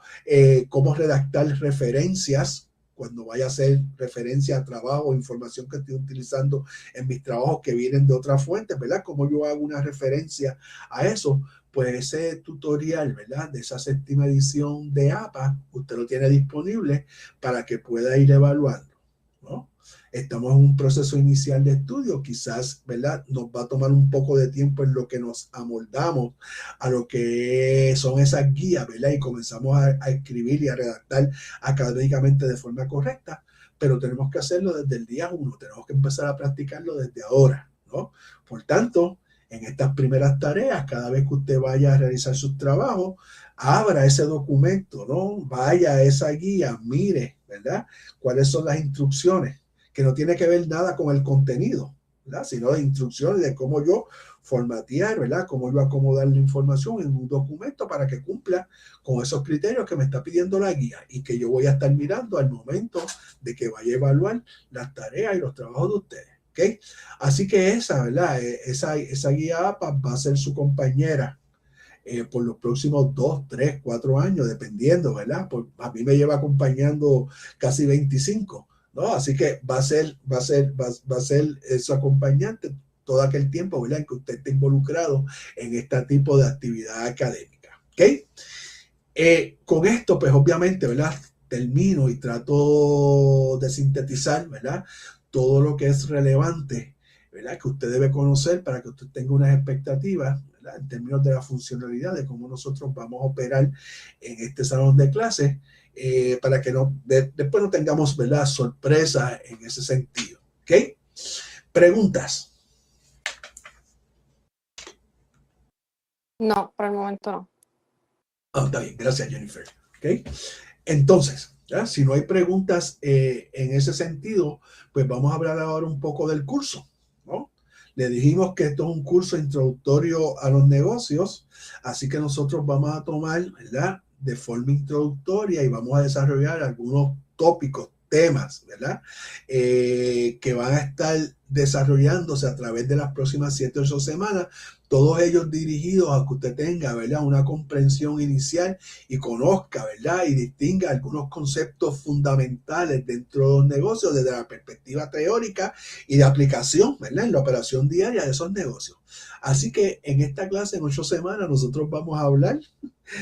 Cómo redactar referencias cuando vaya a hacer referencia a trabajo o información que estoy utilizando en mis trabajos que vienen de otras fuentes, ¿verdad? Como yo hago una referencia a eso, pues ese tutorial, ¿verdad?, de esa 7ª edición de APA, usted lo tiene disponible para que pueda ir evaluando, ¿no? Estamos en un proceso inicial de estudio, quizás, ¿verdad?, nos va a tomar un poco de tiempo en lo que nos amoldamos a lo que son esas guías, ¿verdad? Y comenzamos a escribir y a redactar académicamente de forma correcta, pero tenemos que hacerlo desde el día 1, tenemos que empezar a practicarlo desde ahora, ¿no? Por tanto, en estas primeras tareas, cada vez que usted vaya a realizar sus trabajos, abra ese documento, ¿no? Vaya a esa guía, mire, ¿verdad?, cuáles son las instrucciones, que no tiene que ver nada con el contenido, ¿verdad?, sino de instrucciones de cómo yo formatear, ¿verdad?, cómo yo acomodar la información en un documento para que cumpla con esos criterios que me está pidiendo la guía y que yo voy a estar mirando al momento de que vaya a evaluar las tareas y los trabajos de ustedes. ¿Okay? Así que esa, ¿verdad?, esa guía APA va a ser su compañera por los próximos 2, 3, 4 años, dependiendo, ¿verdad? A mí me lleva acompañando casi 25, ¿no? Así que va a ser su acompañante todo aquel tiempo, ¿verdad?, en que usted esté involucrado en este tipo de actividad académica. ¿Ok? Con esto, pues obviamente, ¿verdad?, termino y trato de sintetizar, ¿verdad?, todo lo que es relevante, ¿verdad?, que usted debe conocer para que usted tenga unas expectativas, ¿verdad?, en términos de la funcionalidad, de cómo nosotros vamos a operar en este salón de clases, para que después no tengamos, ¿verdad?, sorpresas en ese sentido. ¿Ok? ¿Preguntas? No, por el momento no. Está bien, gracias, Jennifer. ¿Ok? Entonces, ¿ya?, si no hay preguntas en ese sentido, pues vamos a hablar ahora un poco del curso, ¿no? Le dijimos que esto es un curso introductorio a los negocios, así que nosotros vamos a tomar, ¿verdad?, de forma introductoria y vamos a desarrollar algunos tópicos, temas, ¿verdad?, que van a estar desarrollándose a través de las próximas 7 o 8 semanas, todos ellos dirigidos a que usted tenga, ¿verdad?, una comprensión inicial y conozca, ¿verdad?, y distinga algunos conceptos fundamentales dentro de los negocios desde la perspectiva teórica y de aplicación, ¿verdad?, en la operación diaria de esos negocios. Así que en esta clase, en 8 semanas, nosotros vamos a hablar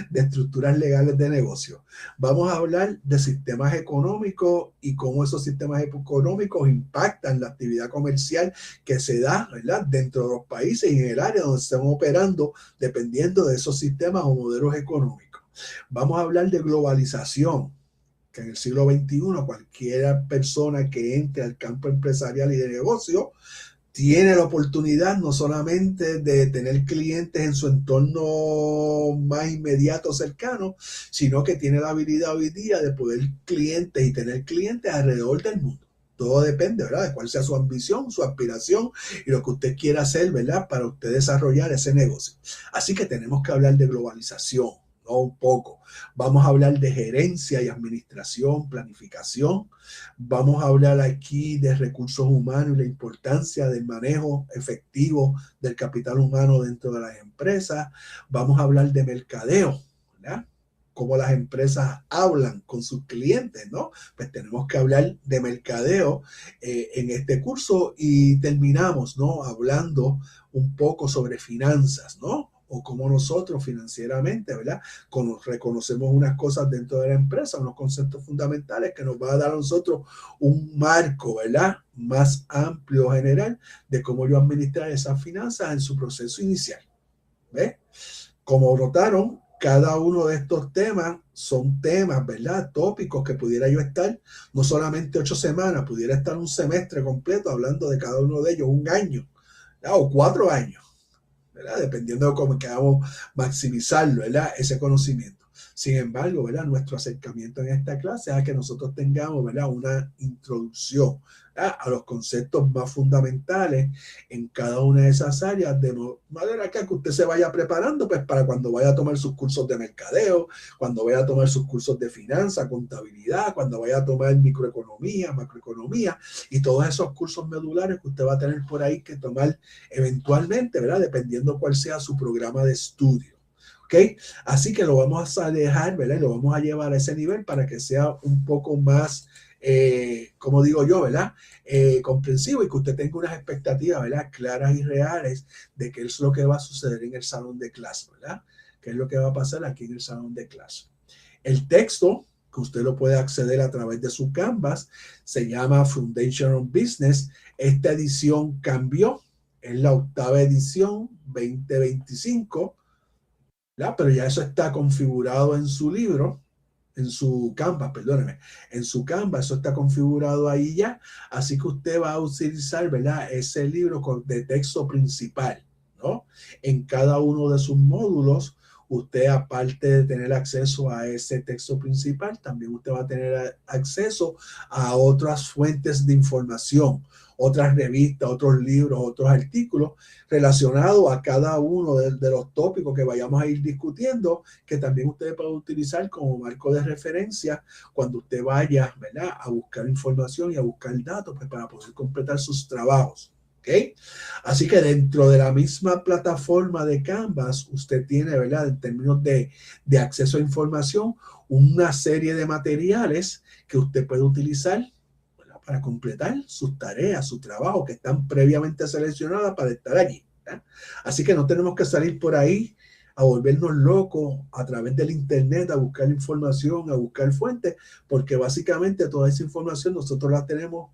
de estructuras legales de negocio. Vamos a hablar de sistemas económicos y cómo esos sistemas económicos impactan la actividad comercial que se da, ¿verdad?, dentro de los países y en el área donde están operando, dependiendo de esos sistemas o modelos económicos. Vamos a hablar de globalización, que en el siglo XXI cualquier persona que entre al campo empresarial y de negocio tiene la oportunidad no solamente de tener clientes en su entorno más inmediato, cercano, sino que tiene la habilidad hoy día de poder clientes y tener clientes alrededor del mundo. Todo depende, ¿verdad? De cuál sea su ambición, su aspiración y lo que usted quiera hacer, ¿verdad? Para usted desarrollar ese negocio. Así que tenemos que hablar de globalización, ¿no? Un poco. Vamos a hablar de gerencia y administración, planificación. Vamos a hablar aquí de recursos humanos y la importancia del manejo efectivo del capital humano dentro de las empresas. Vamos a hablar de mercadeo, ¿verdad? Cómo las empresas hablan con sus clientes, ¿no? Pues tenemos que hablar de mercadeo en este curso y terminamos, ¿no? Hablando un poco sobre finanzas, ¿no? O cómo nosotros financieramente, ¿verdad? Reconocemos unas cosas dentro de la empresa, unos conceptos fundamentales que nos va a dar a nosotros un marco, ¿verdad? Más amplio, general, de cómo yo administrar esas finanzas en su proceso inicial. ¿Ves? Como notaron, cada uno de estos temas son temas, ¿verdad? Tópicos que pudiera yo estar no solamente 8 semanas, pudiera estar un semestre completo hablando de cada uno de ellos, un año, ¿verdad? O 4 años, ¿verdad? Dependiendo de cómo queramos maximizarlo, ¿verdad? Ese conocimiento. Sin embargo, ¿verdad? Nuestro acercamiento en esta clase es a que nosotros tengamos, ¿verdad? Una introducción, ¿verdad? A los conceptos más fundamentales en cada una de esas áreas, de manera que usted se vaya preparando pues, para cuando vaya a tomar sus cursos de mercadeo, cuando vaya a tomar sus cursos de finanzas, contabilidad, cuando vaya a tomar microeconomía, macroeconomía y todos esos cursos medulares que usted va a tener por ahí que tomar eventualmente, ¿verdad? Dependiendo cuál sea su programa de estudio. ¿Ok? Así que lo vamos a dejar, ¿verdad? Y lo vamos a llevar a ese nivel para que sea un poco más, como digo yo, ¿verdad? Comprensivo y que usted tenga unas expectativas, ¿verdad? Claras y reales de qué es lo que va a suceder en el salón de clase, ¿verdad? ¿Qué es lo que va a pasar aquí en el salón de clase? El texto, que usted lo puede acceder a través de su Canvas, se llama Foundation of Business. Esta edición cambió, es la 8ª edición, 2025, ¿verdad? Pero ya eso está configurado en su libro, en su Canvas, perdóneme, en su Canvas, eso está configurado ahí ya, así que usted va a utilizar, ¿verdad? Ese libro de texto principal, ¿no? En cada uno de sus módulos, usted aparte de tener acceso a ese texto principal, también usted va a tener acceso a otras fuentes de información, otras revistas, otros libros, otros artículos relacionados a cada uno de los tópicos que vayamos a ir discutiendo, que también usted puede utilizar como marco de referencia cuando usted vaya, ¿verdad? A buscar información y a buscar datos pues, para poder completar sus trabajos. ¿Okay? Así que dentro de la misma plataforma de Canvas, usted tiene, ¿verdad? En términos de acceso a información, una serie de materiales que usted puede utilizar, ¿verdad? Para completar sus tareas, su trabajo, que están previamente seleccionadas para estar allí, ¿verdad? Así que no tenemos que salir por ahí a volvernos locos a través del internet, a buscar información, a buscar fuentes, porque básicamente toda esa información nosotros la tenemos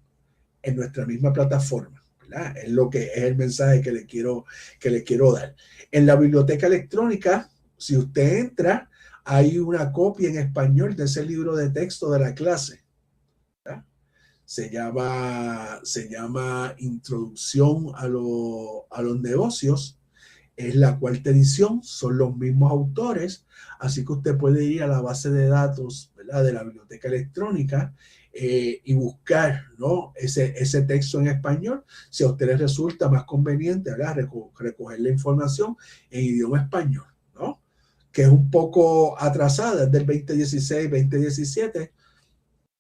en nuestra misma plataforma. ¿Verdad? Es lo que es el mensaje que le quiero dar. En la biblioteca electrónica, si usted entra, hay una copia en español de ese libro de texto de la clase. ¿Verdad? Se llama Introducción a los negocios. Es la 4ª edición, son los mismos autores, así que usted puede ir a la base de datos, ¿verdad? De la biblioteca electrónica y buscar, ¿no? ese texto en español, si a usted les resulta más conveniente, ¿verdad? Recoger la información en idioma español, ¿no? Que es un poco atrasada, es del 2016, 2017,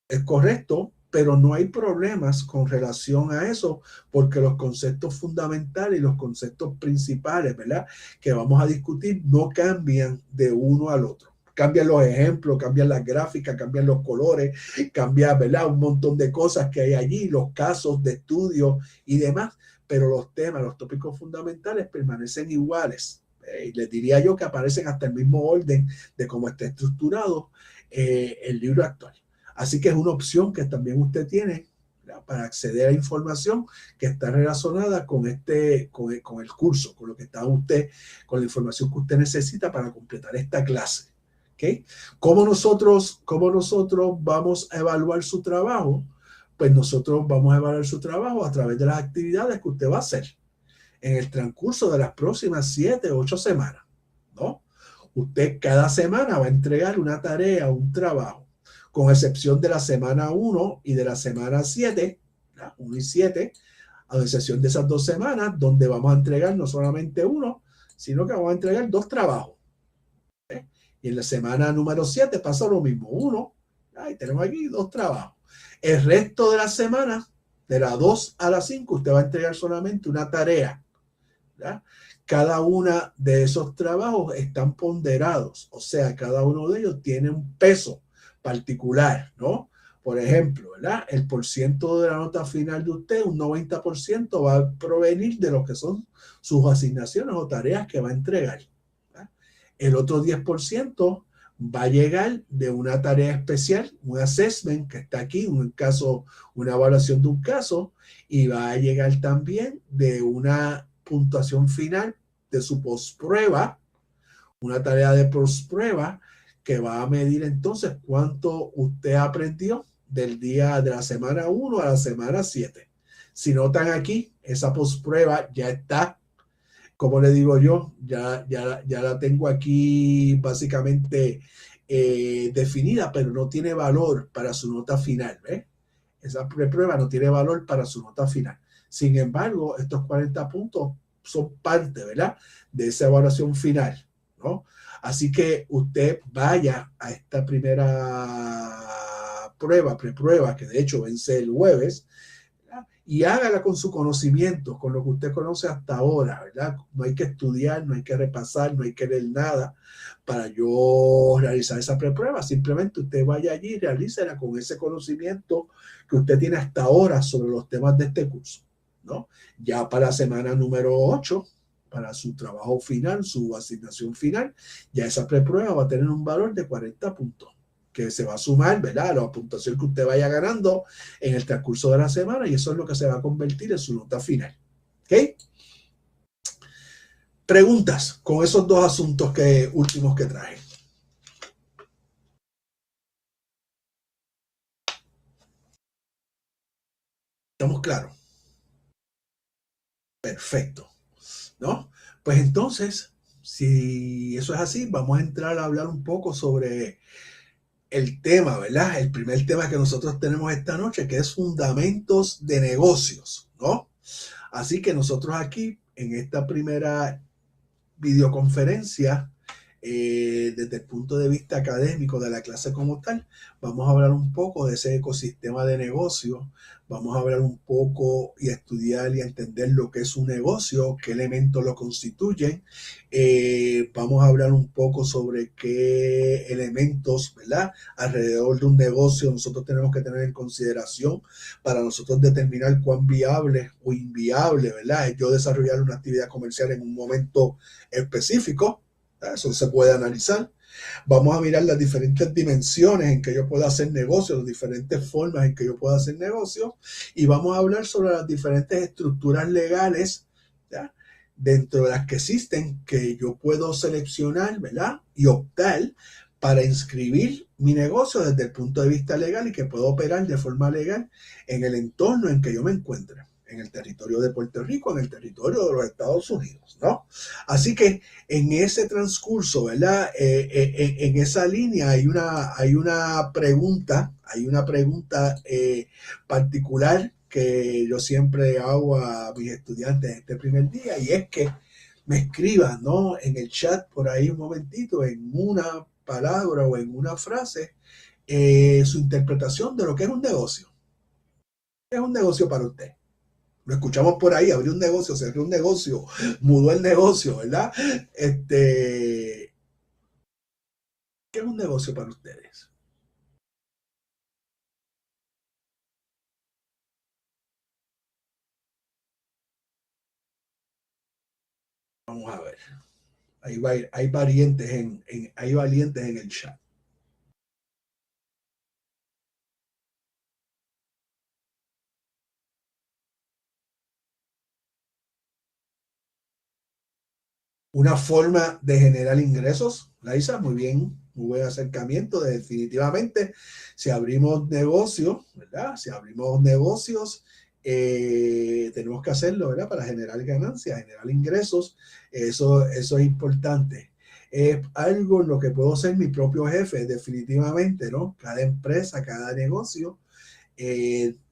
es correcto, pero no hay problemas con relación a eso, porque los conceptos fundamentales y los conceptos principales, ¿verdad? Que vamos a discutir no cambian de uno al otro. Cambian los ejemplos, cambian las gráficas, cambian los colores, cambian, ¿verdad? Un montón de cosas que hay allí, los casos de estudio y demás, pero los temas, los tópicos fundamentales permanecen iguales. Les diría yo que aparecen hasta el mismo orden de cómo está estructurado el libro actual. Así que es una opción que también usted tiene, ¿verdad? Para acceder a información que está relacionada con el curso, con lo que está usted, con la información que usted necesita para completar esta clase. ¿Okay? ¿Cómo nosotros vamos a evaluar su trabajo? Pues nosotros vamos a evaluar su trabajo a través de las actividades que usted va a hacer en el transcurso de las próximas 7 o 8 semanas, ¿no? Usted cada semana va a entregar una tarea, un trabajo, con excepción de la semana 1 y de la semana 7, ¿verdad? 1 y 7, a excepción de esas 2 semanas, donde vamos a entregar no solamente uno, sino que vamos a entregar 2 trabajos. ¿Eh? Y en la semana número 7 pasa lo mismo, uno, y tenemos aquí 2 trabajos. El resto de la semana, de la 2 a la 5, usted va a entregar solamente una tarea, ¿verdad? Cada una de esos trabajos están ponderados, o sea, cada uno de ellos tiene un peso particular, ¿no? Por ejemplo, ¿verdad? El porciento de la nota final de usted, un 90%, va a provenir de lo que son sus asignaciones o tareas que va a entregar, ¿verdad? El otro 10% va a llegar de una tarea especial, un assessment que está aquí, un caso, una evaluación de un caso, y va a llegar también de una puntuación final de su postprueba, una tarea de postprueba que va a medir entonces cuánto usted aprendió del día de la semana 1 a la semana 7. Si notan aquí, esa postprueba ya está, como le digo yo, ya la tengo aquí básicamente definida, pero no tiene valor para su nota final, ¿ves? Esa prueba no tiene valor para su nota final. Sin embargo, estos 40 puntos son parte, ¿verdad?, de esa evaluación final, ¿no? Así que usted vaya a esta primera preprueba, que de hecho vence el jueves, ¿verdad?, y hágala con su conocimiento, con lo que usted conoce hasta ahora, ¿verdad? No hay que estudiar, no hay que repasar, no hay que leer nada para yo realizar esa preprueba. Simplemente usted vaya allí y realícela con ese conocimiento que usted tiene hasta ahora sobre los temas de este curso, ¿no? Ya para la semana número 8, para su trabajo final, su asignación final, ya esa preprueba va a tener un valor de 40 puntos, que se va a sumar, ¿verdad?, a la puntuación que usted vaya ganando en el transcurso de la semana, y eso es lo que se va a convertir en su nota final. ¿Ok? Preguntas con esos 2 asuntos últimos que traje. ¿Estamos claros? Perfecto, ¿no? Pues entonces, si eso es así, vamos a entrar a hablar un poco sobre el tema, ¿verdad? El primer tema que nosotros tenemos esta noche, que es fundamentos de negocios, ¿no? Así que nosotros aquí, en esta primera videoconferencia, desde el punto de vista académico de la clase como tal, vamos a hablar un poco de ese ecosistema de negocios, vamos a hablar un poco y estudiar y entender lo que es un negocio, qué elementos lo constituyen, vamos a hablar un poco sobre qué elementos, ¿verdad?, alrededor de un negocio nosotros tenemos que tener en consideración para nosotros determinar cuán viable o inviable, ¿verdad?, es yo desarrollar una actividad comercial en un momento específico. Eso se puede analizar. Vamos a mirar las diferentes dimensiones en que yo puedo hacer negocios, las diferentes formas en que yo puedo hacer negocios, y vamos a hablar sobre las diferentes estructuras legales, ¿ya?, dentro de las que existen, que yo puedo seleccionar, ¿verdad?, y optar para inscribir mi negocio desde el punto de vista legal, y que puedo operar de forma legal en el entorno en que yo me encuentre, en el territorio de Puerto Rico, en el territorio de los Estados Unidos, ¿no? Así que en ese transcurso, ¿verdad?, en esa línea hay una pregunta particular que yo siempre hago a mis estudiantes este primer día, y es que me escriban, ¿no?, en el chat por ahí un momentito, en una palabra o en una frase, su interpretación de lo que es un negocio. ¿Qué es un negocio para usted? Lo escuchamos por ahí, abrió un negocio, cerró un negocio, mudó el negocio, ¿verdad? ¿Qué es un negocio para ustedes? Vamos a ver. Hay variantes hay valientes en el chat. Una forma de generar ingresos, Laisa, muy bien, muy buen acercamiento. Definitivamente, si abrimos negocios, ¿verdad? Si abrimos negocios, tenemos que hacerlo, ¿verdad?, para generar ganancias, generar ingresos. Eso es importante. Es algo en lo que puedo ser mi propio jefe, definitivamente, ¿no? Cada empresa, cada negocio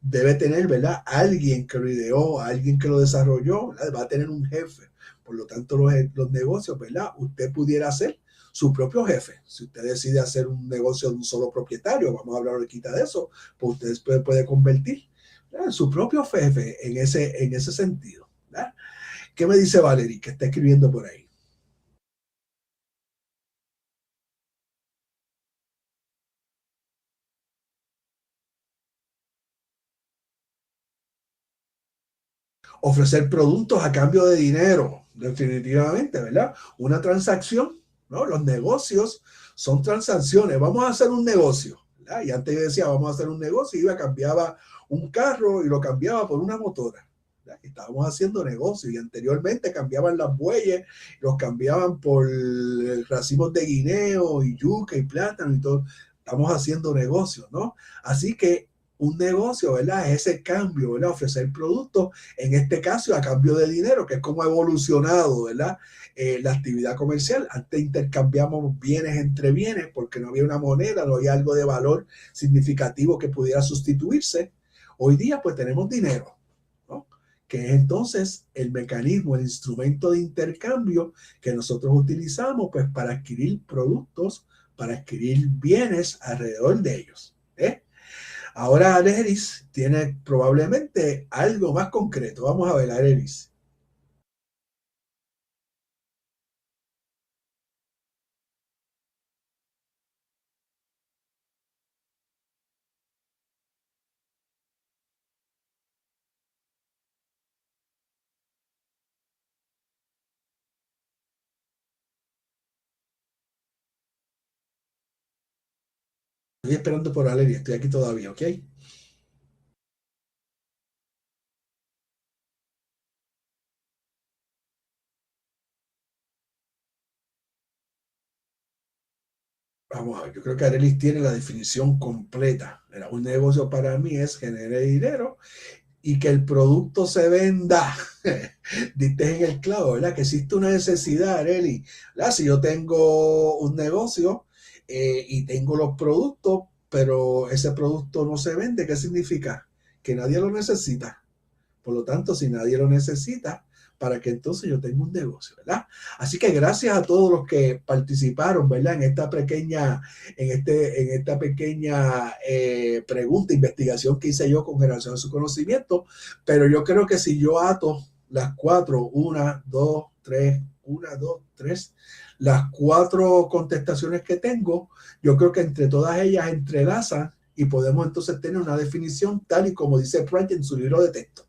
debe tener, ¿verdad? Alguien que lo ideó, alguien que lo desarrolló, ¿verdad? Va a tener un jefe. Por lo tanto, los negocios, ¿verdad? Usted pudiera ser su propio jefe. Si usted decide hacer un negocio de un solo propietario, vamos a hablar ahorita de eso, pues usted puede convertir, ¿verdad?, en su propio jefe en ese sentido, ¿verdad? ¿Qué me dice Valerie, que está escribiendo por ahí? Ofrecer productos a cambio de dinero, definitivamente, ¿verdad? Una transacción, ¿no? Los negocios son transacciones. Vamos a hacer un negocio, ¿verdad? Y antes yo decía, vamos a hacer un negocio, y iba, cambiaba un carro y lo cambiaba por una motora. ¿Verdad? Estábamos haciendo negocio, y anteriormente cambiaban las bueyes, los cambiaban por racimos de guineo y yuca y plátano y todo. Estamos haciendo negocios, ¿no? Así que un negocio, ¿verdad? Es ese cambio, ¿verdad? Ofrecer productos, en este caso a cambio de dinero, que es como ha evolucionado, ¿verdad? La actividad comercial. Antes intercambiamos bienes entre bienes porque no había una moneda, no había algo de valor significativo que pudiera sustituirse. Hoy día pues tenemos dinero, ¿no? Que es entonces el mecanismo, el instrumento de intercambio que nosotros utilizamos pues para adquirir productos, para adquirir bienes alrededor de ellos. Ahora Arelis tiene probablemente algo más concreto. Vamos a ver, Arelis. Estoy esperando por Arelis, estoy aquí todavía, ¿ok? Vamos a ver, yo creo que Arelis tiene la definición completa. Un negocio para mí es generar dinero y que el producto se venda. Diste en el clavo, ¿verdad? Que existe una necesidad, Areli. ¿Verdad? Si yo tengo un negocio y tengo los productos, pero ese producto no se vende, ¿qué significa? Que nadie lo necesita. Por lo tanto, si nadie lo necesita, para que entonces yo tenga un negocio, ¿verdad? Así que gracias a todos los que participaron, ¿verdad? En esta pequeña pregunta, investigación que hice yo con relación a su conocimiento. Pero yo creo que si yo ato las cuatro, una, dos, tres, las cuatro contestaciones que tengo, yo creo que entre todas ellas entrelazan y podemos entonces tener una definición tal y como dice Price en su libro de texto.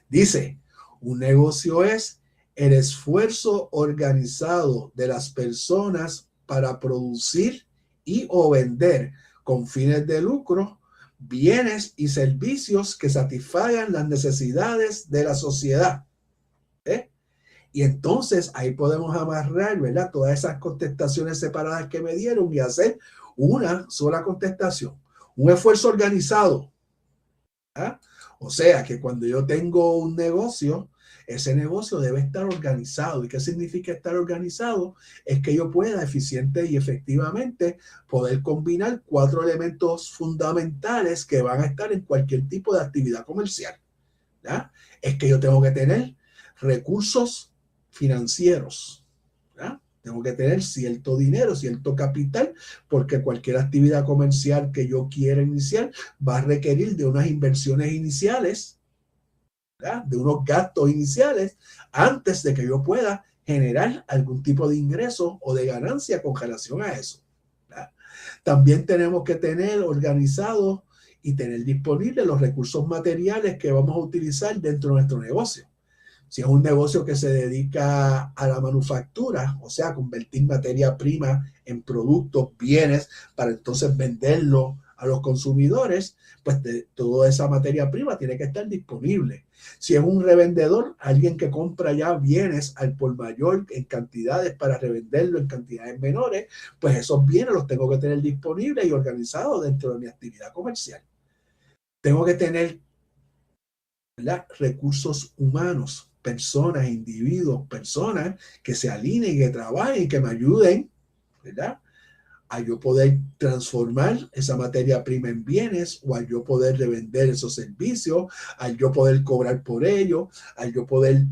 Dice, un negocio es el esfuerzo organizado de las personas para producir y o vender con fines de lucro bienes y servicios que satisfagan las necesidades de la sociedad. ¿Eh? Y entonces ahí podemos amarrar, ¿verdad?, todas esas contestaciones separadas que me dieron y hacer una sola contestación. Un esfuerzo organizado. ¿Ah? O sea que cuando yo tengo un negocio, ese negocio debe estar organizado. ¿Y qué significa estar organizado? Es que yo pueda eficiente y efectivamente poder combinar cuatro elementos fundamentales que van a estar en cualquier tipo de actividad comercial. ¿Ya? Es que yo tengo que tener recursos financieros. ¿Ya? Tengo que tener cierto dinero, cierto capital, porque cualquier actividad comercial que yo quiera iniciar va a requerir de unas inversiones iniciales, ¿verdad?, de unos gastos iniciales, antes de que yo pueda generar algún tipo de ingreso o de ganancia con relación a eso. ¿Verdad? También tenemos que tener organizado y tener disponibles los recursos materiales que vamos a utilizar dentro de nuestro negocio. Si es un negocio que se dedica a la manufactura, o sea, convertir materia prima en productos, bienes, para entonces venderlo a los consumidores, pues toda esa materia prima tiene que estar disponible. Si es un revendedor, alguien que compra ya bienes al por mayor en cantidades para revenderlo en cantidades menores, pues esos bienes los tengo que tener disponibles y organizados dentro de mi actividad comercial. Tengo que tener, ¿verdad?, recursos humanos, personas, individuos, personas que se alineen, que trabajen y que me ayuden, ¿verdad?, a yo poder transformar esa materia prima en bienes, o al yo poder revender esos servicios, al yo poder cobrar por ello, al yo poder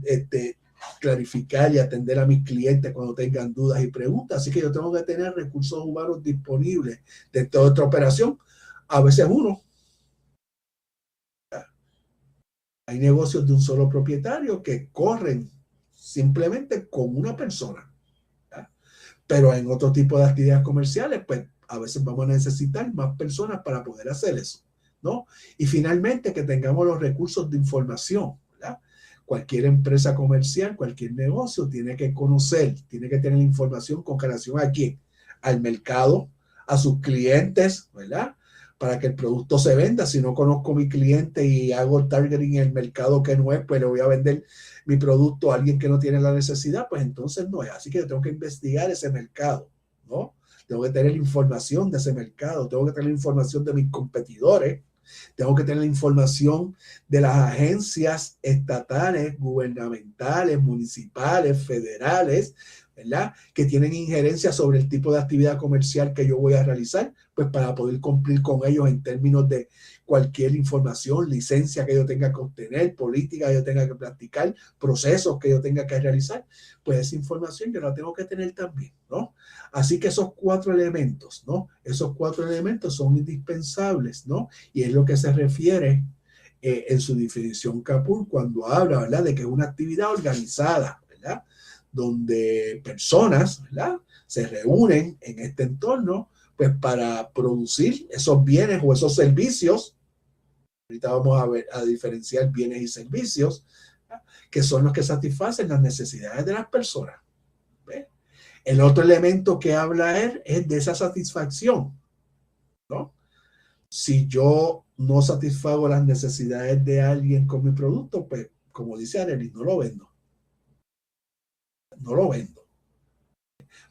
clarificar y atender a mis clientes cuando tengan dudas y preguntas. Así que yo tengo que tener recursos humanos disponibles dentro de otra operación. A veces hay negocios de un solo propietario que corren simplemente con una persona. Pero en otro tipo de actividades comerciales, pues a veces vamos a necesitar más personas para poder hacer eso, ¿no? Y finalmente que tengamos los recursos de información, ¿verdad? Cualquier empresa comercial, cualquier negocio tiene que conocer, tiene que tener información con relación a quién, al mercado, a sus clientes, ¿verdad? Para que el producto se venda. Si no conozco a mi cliente y hago targeting en el mercado que no es, pues le voy a vender mi producto a alguien que no tiene la necesidad, pues entonces no es. Así que yo tengo que investigar ese mercado, ¿no? Tengo que tener información de ese mercado, tengo que tener información de mis competidores, tengo que tener información de las agencias estatales, gubernamentales, municipales, federales, ¿verdad? Que tienen injerencia sobre el tipo de actividad comercial que yo voy a realizar, pues para poder cumplir con ellos en términos de cualquier información, licencia que yo tenga que obtener, política que yo tenga que practicar, procesos que yo tenga que realizar, pues esa información yo la tengo que tener también, ¿no? Así que esos 4 elementos, ¿no? Esos 4 elementos son indispensables, ¿no? Y es lo que se refiere en su definición Capur cuando habla, ¿verdad? De que es una actividad organizada, ¿verdad? Donde personas, ¿verdad? Se reúnen en este entorno, pues para producir esos bienes o esos servicios. Ahorita vamos a diferenciar bienes y servicios, ¿verdad? Que son los que satisfacen las necesidades de las personas. ¿Ves? El otro elemento que habla él es de esa satisfacción, ¿no? Si yo no satisfago las necesidades de alguien con mi producto, pues como dice Arely, no lo vendo. No lo vendo.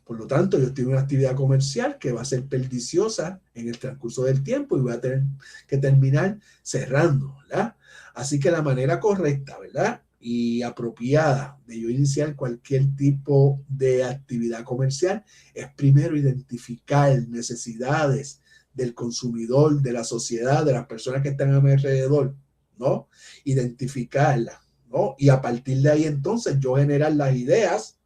Por lo tanto, yo tengo una actividad comercial que va a ser perniciosa en el transcurso del tiempo y voy a tener que terminar cerrando, ¿verdad? Así que la manera correcta, ¿verdad? Y apropiada de yo iniciar cualquier tipo de actividad comercial es primero identificar necesidades del consumidor, de la sociedad, de las personas que están a mi alrededor, ¿no? Identificarlas, ¿no? Y a partir de ahí entonces yo generar las ideas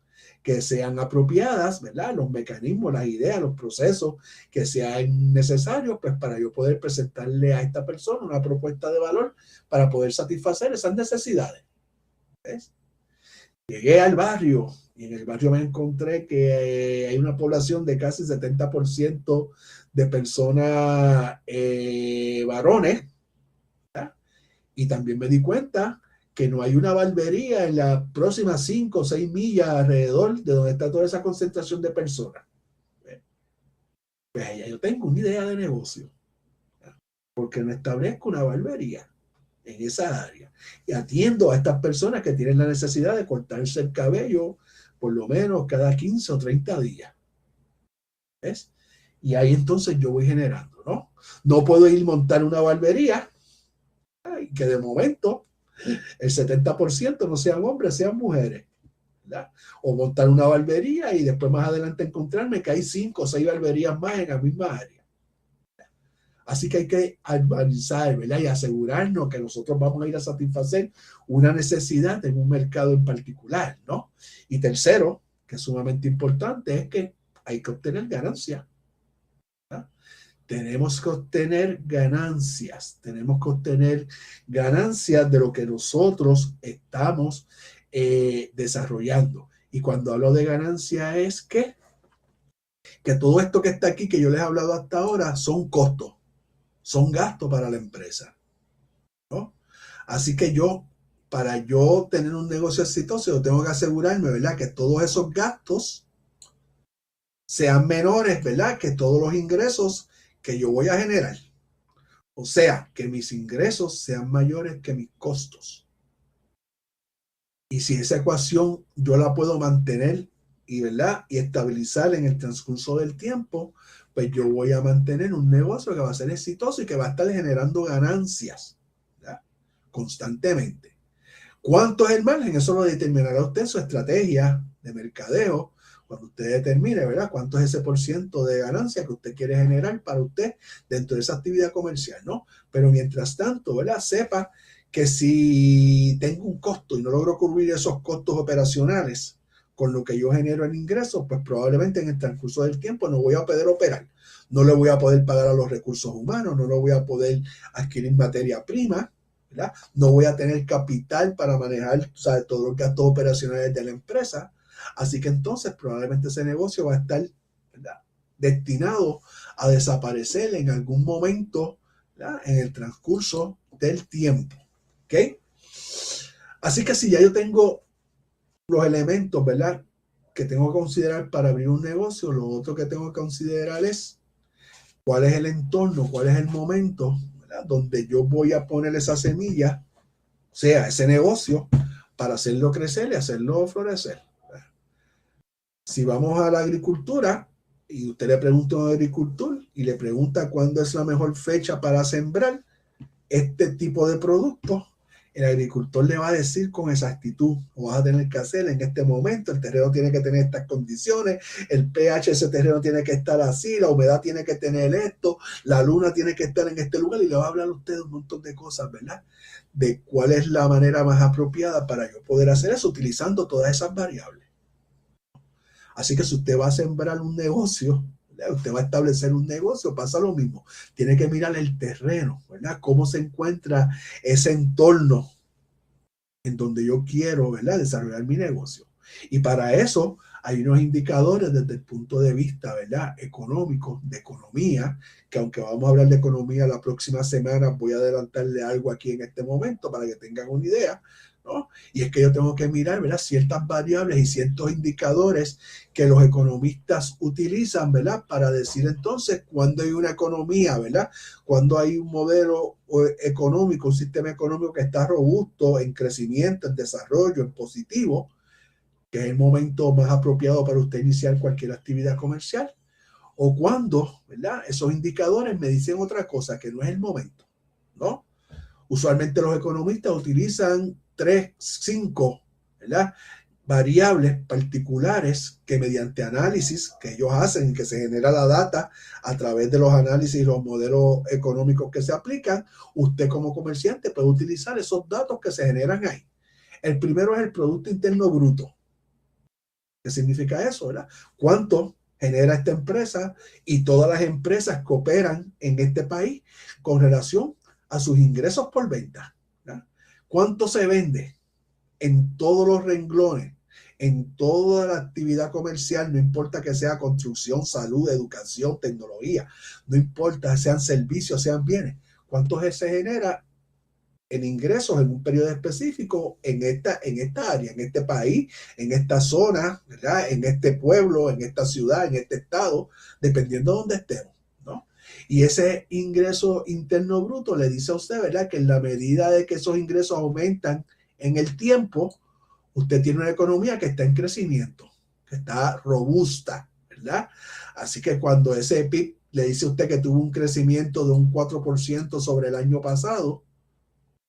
que sean apropiadas, ¿verdad? Los mecanismos, las ideas, los procesos que sean necesarios, pues para yo poder presentarle a esta persona una propuesta de valor para poder satisfacer esas necesidades. ¿Ves? Llegué al barrio y en el barrio me encontré que hay una población de casi 70% de personas varones, ¿verdad? Y también me di cuenta que no hay una barbería en las próximas 5 o 6 millas alrededor de donde está toda esa concentración de personas. Pues allá yo tengo una idea de negocio, porque no establezco una barbería en esa área y atiendo a estas personas que tienen la necesidad de cortarse el cabello por lo menos cada 15 o 30 días. ¿Ves? Y ahí entonces yo voy generando, ¿no? No puedo ir a montar una barbería y que de momento el 70% no sean hombres, sean mujeres, ¿verdad? O montar una barbería y después más adelante encontrarme que hay 5 o 6 barberías más en la misma área. Así que hay que analizar, ¿verdad? Y asegurarnos que nosotros vamos a ir a satisfacer una necesidad en un mercado en particular, ¿no? Y tercero, que es sumamente importante, es que hay que obtener ganancias. Tenemos que obtener ganancias, de lo que nosotros estamos desarrollando. Y cuando hablo de ganancia es que todo esto que está aquí, que yo les he hablado hasta ahora, son costos, son gastos para la empresa, ¿no? Así que para yo tener un negocio exitoso, yo tengo que asegurarme, ¿verdad? Que todos esos gastos sean menores, ¿verdad? Que todos los ingresos que yo voy a generar. O sea, que mis ingresos sean mayores que mis costos. Y si esa ecuación yo la puedo mantener ¿verdad? Y estabilizar en el transcurso del tiempo, pues yo voy a mantener un negocio que va a ser exitoso y que va a estar generando ganancias, ¿verdad? Constantemente. ¿Cuánto es el margen? Eso lo determinará usted en su estrategia de mercadeo cuando usted determine, ¿verdad?, cuánto es ese % de ganancia que usted quiere generar para usted dentro de esa actividad comercial, ¿no? Pero mientras tanto, ¿verdad?, sepa que si tengo un costo y no logro cubrir esos costos operacionales con lo que yo genero en ingresos, pues probablemente en el transcurso del tiempo no voy a poder operar. No le voy a poder pagar a los recursos humanos, no le voy a poder adquirir materia prima, ¿verdad? No voy a tener capital para manejar, ¿sabes?, todos los gastos operacionales de la empresa. Así que entonces probablemente ese negocio va a estar, ¿verdad?, destinado a desaparecer en algún momento, ¿verdad?, en el transcurso del tiempo. ¿Ok? Así que si ya yo tengo los elementos, ¿verdad?, que tengo que considerar para abrir un negocio, lo otro que tengo que considerar es cuál es el entorno, cuál es el momento, ¿verdad?, donde yo voy a poner esa semilla, o sea, ese negocio, para hacerlo crecer y hacerlo florecer. Si vamos a la agricultura y usted le pregunta a un agricultor y le pregunta cuándo es la mejor fecha para sembrar este tipo de productos, el agricultor le va a decir con exactitud: lo vas a tener que hacer en este momento, el terreno tiene que tener estas condiciones, el pH de ese terreno tiene que estar así, la humedad tiene que tener esto, la luna tiene que estar en este lugar, y le va a hablar a usted un montón de cosas, ¿verdad?, de cuál es la manera más apropiada para yo poder hacer eso utilizando todas esas variables. Así que si usted va a sembrar un negocio, ¿verdad?, usted va a establecer un negocio, pasa lo mismo. Tiene que mirar el terreno, ¿verdad?, cómo se encuentra ese entorno en donde yo quiero, ¿verdad?, desarrollar mi negocio. Y para eso hay unos indicadores desde el punto de vista, ¿verdad?, económico, de economía, que aunque vamos a hablar de economía la próxima semana, voy a adelantarle algo aquí en este momento para que tengan una idea, ¿no? Y es que yo tengo que mirar, ¿verdad?, ciertas variables y ciertos indicadores que los economistas utilizan, ¿verdad?, para decir entonces cuándo hay una economía, ¿verdad?, cuándo hay un modelo económico, un sistema económico que está robusto, en crecimiento, en desarrollo, en positivo, que es el momento más apropiado para usted iniciar cualquier actividad comercial, o cuando, ¿verdad?, esos indicadores me dicen otra cosa, que no es el momento, ¿no? Usualmente los economistas utilizan 3, 5, ¿verdad?, variables particulares que mediante análisis que ellos hacen, que se genera la data a través de los análisis y los modelos económicos que se aplican, usted como comerciante puede utilizar esos datos que se generan ahí. El primero es el Producto Interno Bruto. ¿Qué significa eso, verdad? ¿Cuánto genera esta empresa y todas las empresas que operan en este país con relación a sus ingresos por venta, ¿verdad? ¿Cuánto se vende en todos los renglones, en toda la actividad comercial? No importa que sea construcción, salud, educación, tecnología, no importa, sean servicios, sean bienes. ¿Cuánto se genera en ingresos en un periodo específico en esta área, en este país, en esta zona, ¿verdad?, en este pueblo, en esta ciudad, en este estado, dependiendo de dónde estemos, ¿no? Y ese ingreso interno bruto le dice a usted, ¿verdad?, que en la medida de que esos ingresos aumentan en el tiempo, usted tiene una economía que está en crecimiento, que está robusta, ¿verdad? Así que cuando ese PIB le dice a usted que tuvo un crecimiento de un 4% sobre el año pasado,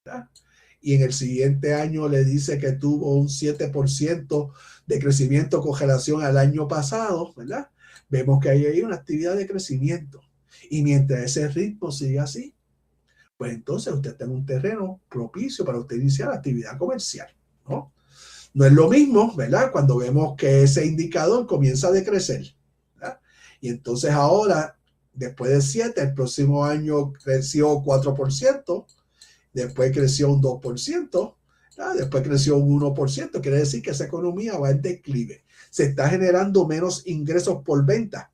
¿verdad?, y en el siguiente año le dice que tuvo un 7% de crecimiento con relación al año pasado, ¿verdad?, vemos que hay una actividad de crecimiento. Y mientras ese ritmo sigue así, pues entonces usted tiene un terreno propicio para usted iniciar la actividad comercial, ¿no? No es lo mismo, ¿verdad?, cuando vemos que ese indicador comienza a decrecer, ¿verdad? Y entonces ahora, después de 7, el próximo año creció 4%, después creció un 2%, ¿verdad?, después creció un 1%. Quiere decir que esa economía va en declive. Se está generando menos ingresos por venta.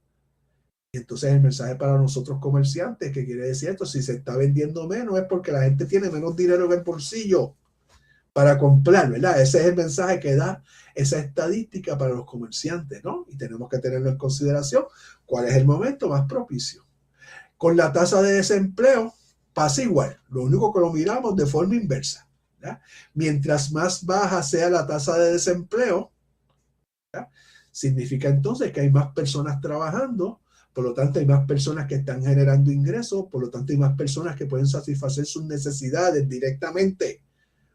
Y entonces el mensaje para nosotros comerciantes, ¿qué quiere decir esto? Si se está vendiendo menos es porque la gente tiene menos dinero en el bolsillo para comprar, ¿verdad? Ese es el mensaje que da esa estadística para los comerciantes, ¿no? Y tenemos que tenerlo en consideración. ¿Cuál es el momento más propicio? Con la tasa de desempleo pasa igual. Lo único que lo miramos de forma inversa, ¿verdad? Mientras más baja sea la tasa de desempleo, ¿verdad?, significa entonces que hay más personas trabajando, por lo tanto hay más personas que están generando ingresos, por lo tanto hay más personas que pueden satisfacer sus necesidades directamente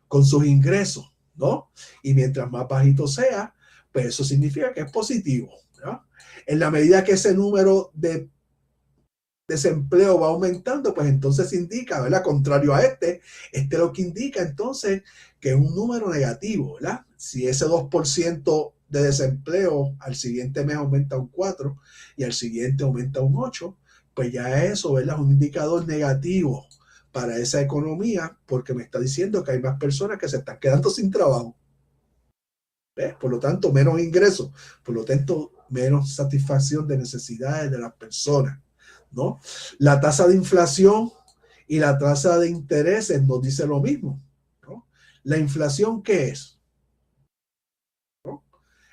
con sus ingresos, ¿no? Y mientras más bajito sea, pues eso significa que es positivo, ¿no? En la medida que ese número de desempleo va aumentando, pues entonces indica, ¿verdad? Contrario a lo que indica entonces que es un número negativo, ¿verdad? Si ese 2% de desempleo al siguiente mes aumenta un 4 y al siguiente aumenta un 8, pues ya eso, ¿verdad? Es un indicador negativo para esa economía porque me está diciendo que hay más personas que se están quedando sin trabajo. ¿Ves? Por lo tanto, menos ingresos, por lo tanto, menos satisfacción de necesidades de las personas, ¿no? La tasa de inflación y la tasa de intereses nos dice lo mismo, ¿no? La inflación, ¿qué es? ¿No?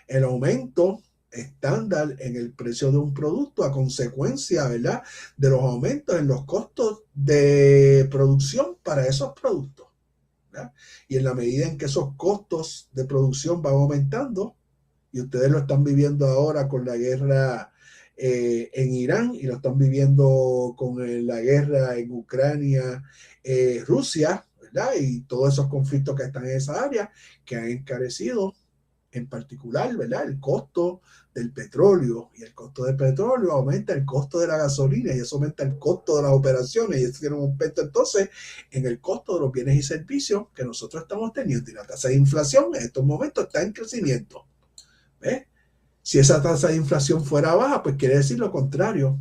El aumento estándar en el precio de un producto a consecuencia, ¿verdad?, de los aumentos en los costos de producción para esos productos, ¿verdad? Y en la medida en que esos costos de producción van aumentando, y ustedes lo están viviendo ahora con la guerra en Irán y lo están viviendo con la guerra en Ucrania, Rusia, ¿verdad? Y todos esos conflictos que están en esa área que han encarecido en particular, ¿verdad? El costo del petróleo, y el costo del petróleo aumenta el costo de la gasolina y eso aumenta el costo de las operaciones y eso tiene un aumento entonces en el costo de los bienes y servicios que nosotros estamos teniendo, y la tasa de inflación en estos momentos está en crecimiento. ¿Ves? Si esa tasa de inflación fuera baja, pues quiere decir lo contrario,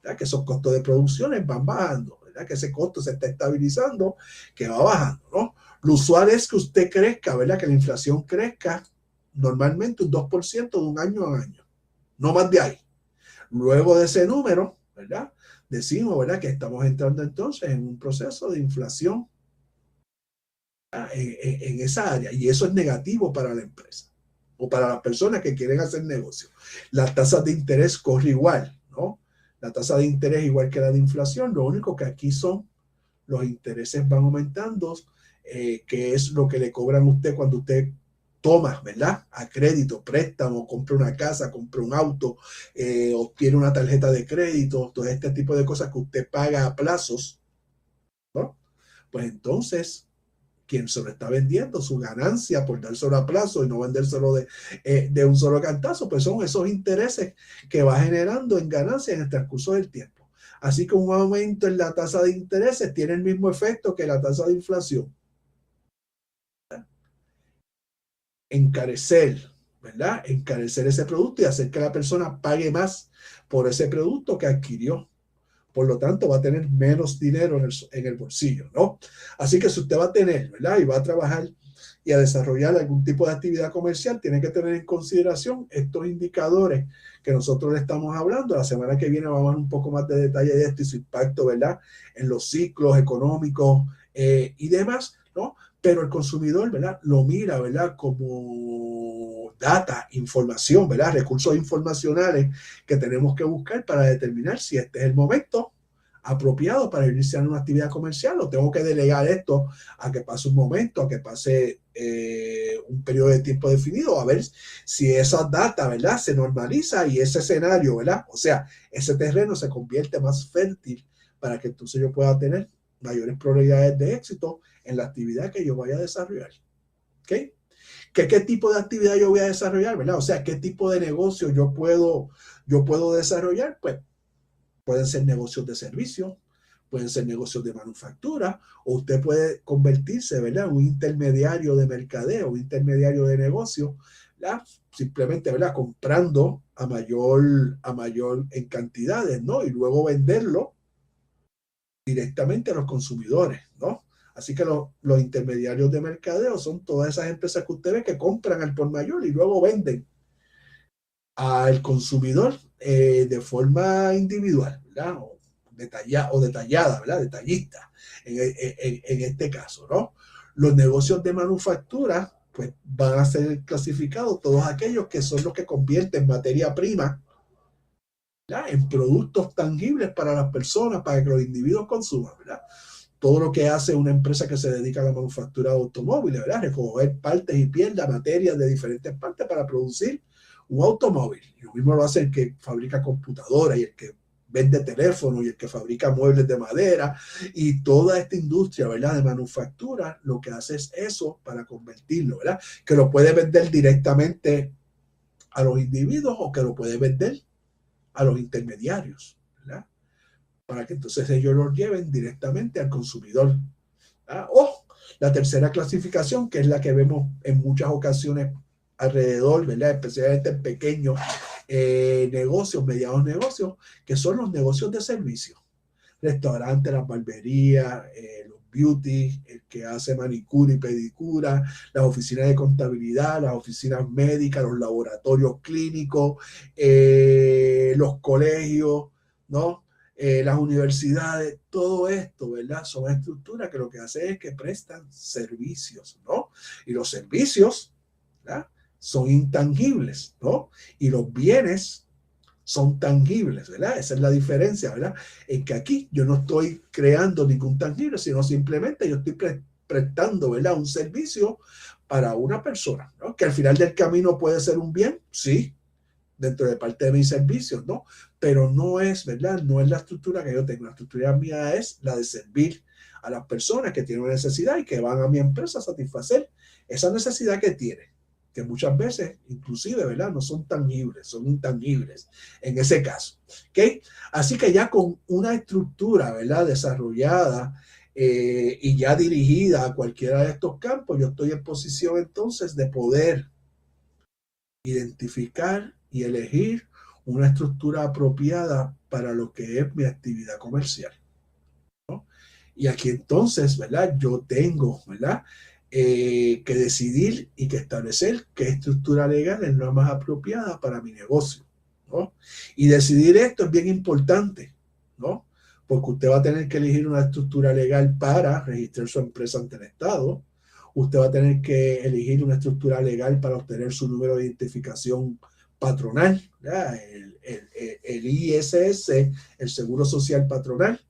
¿verdad? Que esos costos de producción van bajando, ¿verdad? Que ese costo se está estabilizando, que va bajando, ¿no? Lo usual es que usted crezca, ¿verdad? Que la inflación crezca normalmente un 2% de un año a año, no más de ahí. Luego de ese número, ¿verdad? Decimos, ¿verdad?, que estamos entrando entonces en un proceso de inflación en esa área, y eso es negativo para la empresa o para las personas que quieren hacer negocio. Las tasas de interés corre igual, ¿no? La tasa de interés igual que la de inflación, lo único que aquí son los intereses van aumentando, que es lo que le cobran a usted cuando usted toma, ¿verdad?, a crédito, préstamo, compra una casa, compra un auto, obtiene una tarjeta de crédito, todo este tipo de cosas que usted paga a plazos, ¿no? Pues entonces quien se lo está vendiendo, su ganancia por dárselo a plazo y no vendérselo de un solo cantazo, pues son esos intereses que va generando en ganancia en el transcurso del tiempo. Así que un aumento en la tasa de intereses tiene el mismo efecto que la tasa de inflación. Encarecer, ¿verdad? Encarecer ese producto y hacer que la persona pague más por ese producto que adquirió. Por lo tanto, va a tener menos dinero en el bolsillo, ¿no? Así que si usted va a tener, ¿verdad?, y va a trabajar y a desarrollar algún tipo de actividad comercial, tiene que tener en consideración estos indicadores que nosotros le estamos hablando. La semana que viene vamos a ver un poco más de detalle de esto y su impacto, ¿verdad?, en los ciclos económicos y demás, ¿no? Pero el consumidor, ¿verdad?, lo mira, ¿verdad?, como data, información, ¿verdad?, recursos informacionales que tenemos que buscar para determinar si este es el momento apropiado para iniciar una actividad comercial o tengo que delegar esto a que pase un momento, a que pase un periodo de tiempo definido, a ver si esa data, ¿verdad?, se normaliza y ese escenario, ¿verdad?, o sea, ese terreno se convierte más fértil para que entonces yo pueda tener mayores probabilidades de éxito en la actividad que yo vaya a desarrollar. ¿Ok? ¿Qué tipo de actividad yo voy a desarrollar, ¿verdad? O sea, ¿qué tipo de negocio yo puedo desarrollar? Pues pueden ser negocios de servicio, pueden ser negocios de manufactura, o usted puede convertirse, ¿verdad?, en un intermediario de mercadeo, un intermediario de negocio, ¿verdad?, simplemente, ¿verdad?, comprando a mayor en cantidades, ¿no?, y luego venderlo directamente a los consumidores, ¿no? Así que los intermediarios de mercadeo son todas esas empresas que usted ve que compran al por mayor y luego venden al consumidor de forma individual, ¿verdad? O detallada, ¿verdad? Detallista, en este caso, ¿no? Los negocios de manufactura, pues van a ser clasificados todos aquellos que son los que convierten materia prima, ¿verdad?, en productos tangibles para las personas, para que los individuos consuman, ¿verdad? Todo lo que hace una empresa que se dedica a la manufactura de automóviles, ¿verdad? Recoger partes y piezas, materias de diferentes partes para producir un automóvil. Y lo mismo lo hace el que fabrica computadoras y el que vende teléfonos y el que fabrica muebles de madera y toda esta industria, ¿verdad?, de manufactura, lo que hace es eso para convertirlo, ¿verdad? Que lo puede vender directamente a los individuos o que lo puede vender a los intermediarios, ¿verdad? Para que entonces ellos los lleven directamente al consumidor. O la tercera clasificación, que es la que vemos en muchas ocasiones alrededor, ¿verdad? Especialmente en pequeños negocios, medianos negocios, que son los negocios de servicio. Restaurantes, las barberías, los beauty, el que hace manicura y pedicura, las oficinas de contabilidad, las oficinas médicas, los laboratorios clínicos, los colegios, ¿no? Las universidades, todo esto, ¿verdad? Son estructuras que lo que hacen es que prestan servicios, ¿no? Y los servicios, ¿verdad? Son intangibles, ¿no? Y los bienes son tangibles, ¿verdad? Esa es la diferencia, ¿verdad? En que aquí yo no estoy creando ningún tangible, sino simplemente yo estoy prestando, ¿verdad? Un servicio para una persona, ¿no? Que al final del camino puede ser un bien, sí, dentro de parte de mis servicios, ¿no? Pero no es, ¿verdad? No es la estructura que yo tengo. La estructura mía es la de servir a las personas que tienen una necesidad y que van a mi empresa a satisfacer esa necesidad que tienen, que muchas veces, inclusive, ¿verdad? No son tangibles, son intangibles en ese caso, ¿ok? Así que ya con una estructura, ¿verdad? Desarrollada y ya dirigida a cualquiera de estos campos, yo estoy en posición entonces de poder identificar y elegir una estructura apropiada para lo que es mi actividad comercial, ¿no? Y aquí entonces, ¿verdad? Yo tengo, ¿verdad? Que decidir y que establecer qué estructura legal es la más apropiada para mi negocio, ¿no? Y decidir esto es bien importante, ¿no? Porque usted va a tener que elegir una estructura legal para registrar su empresa ante el Estado. Usted va a tener que elegir una estructura legal para obtener su número de identificación patronal, ¿verdad? El ISS, el Seguro Social Patronal,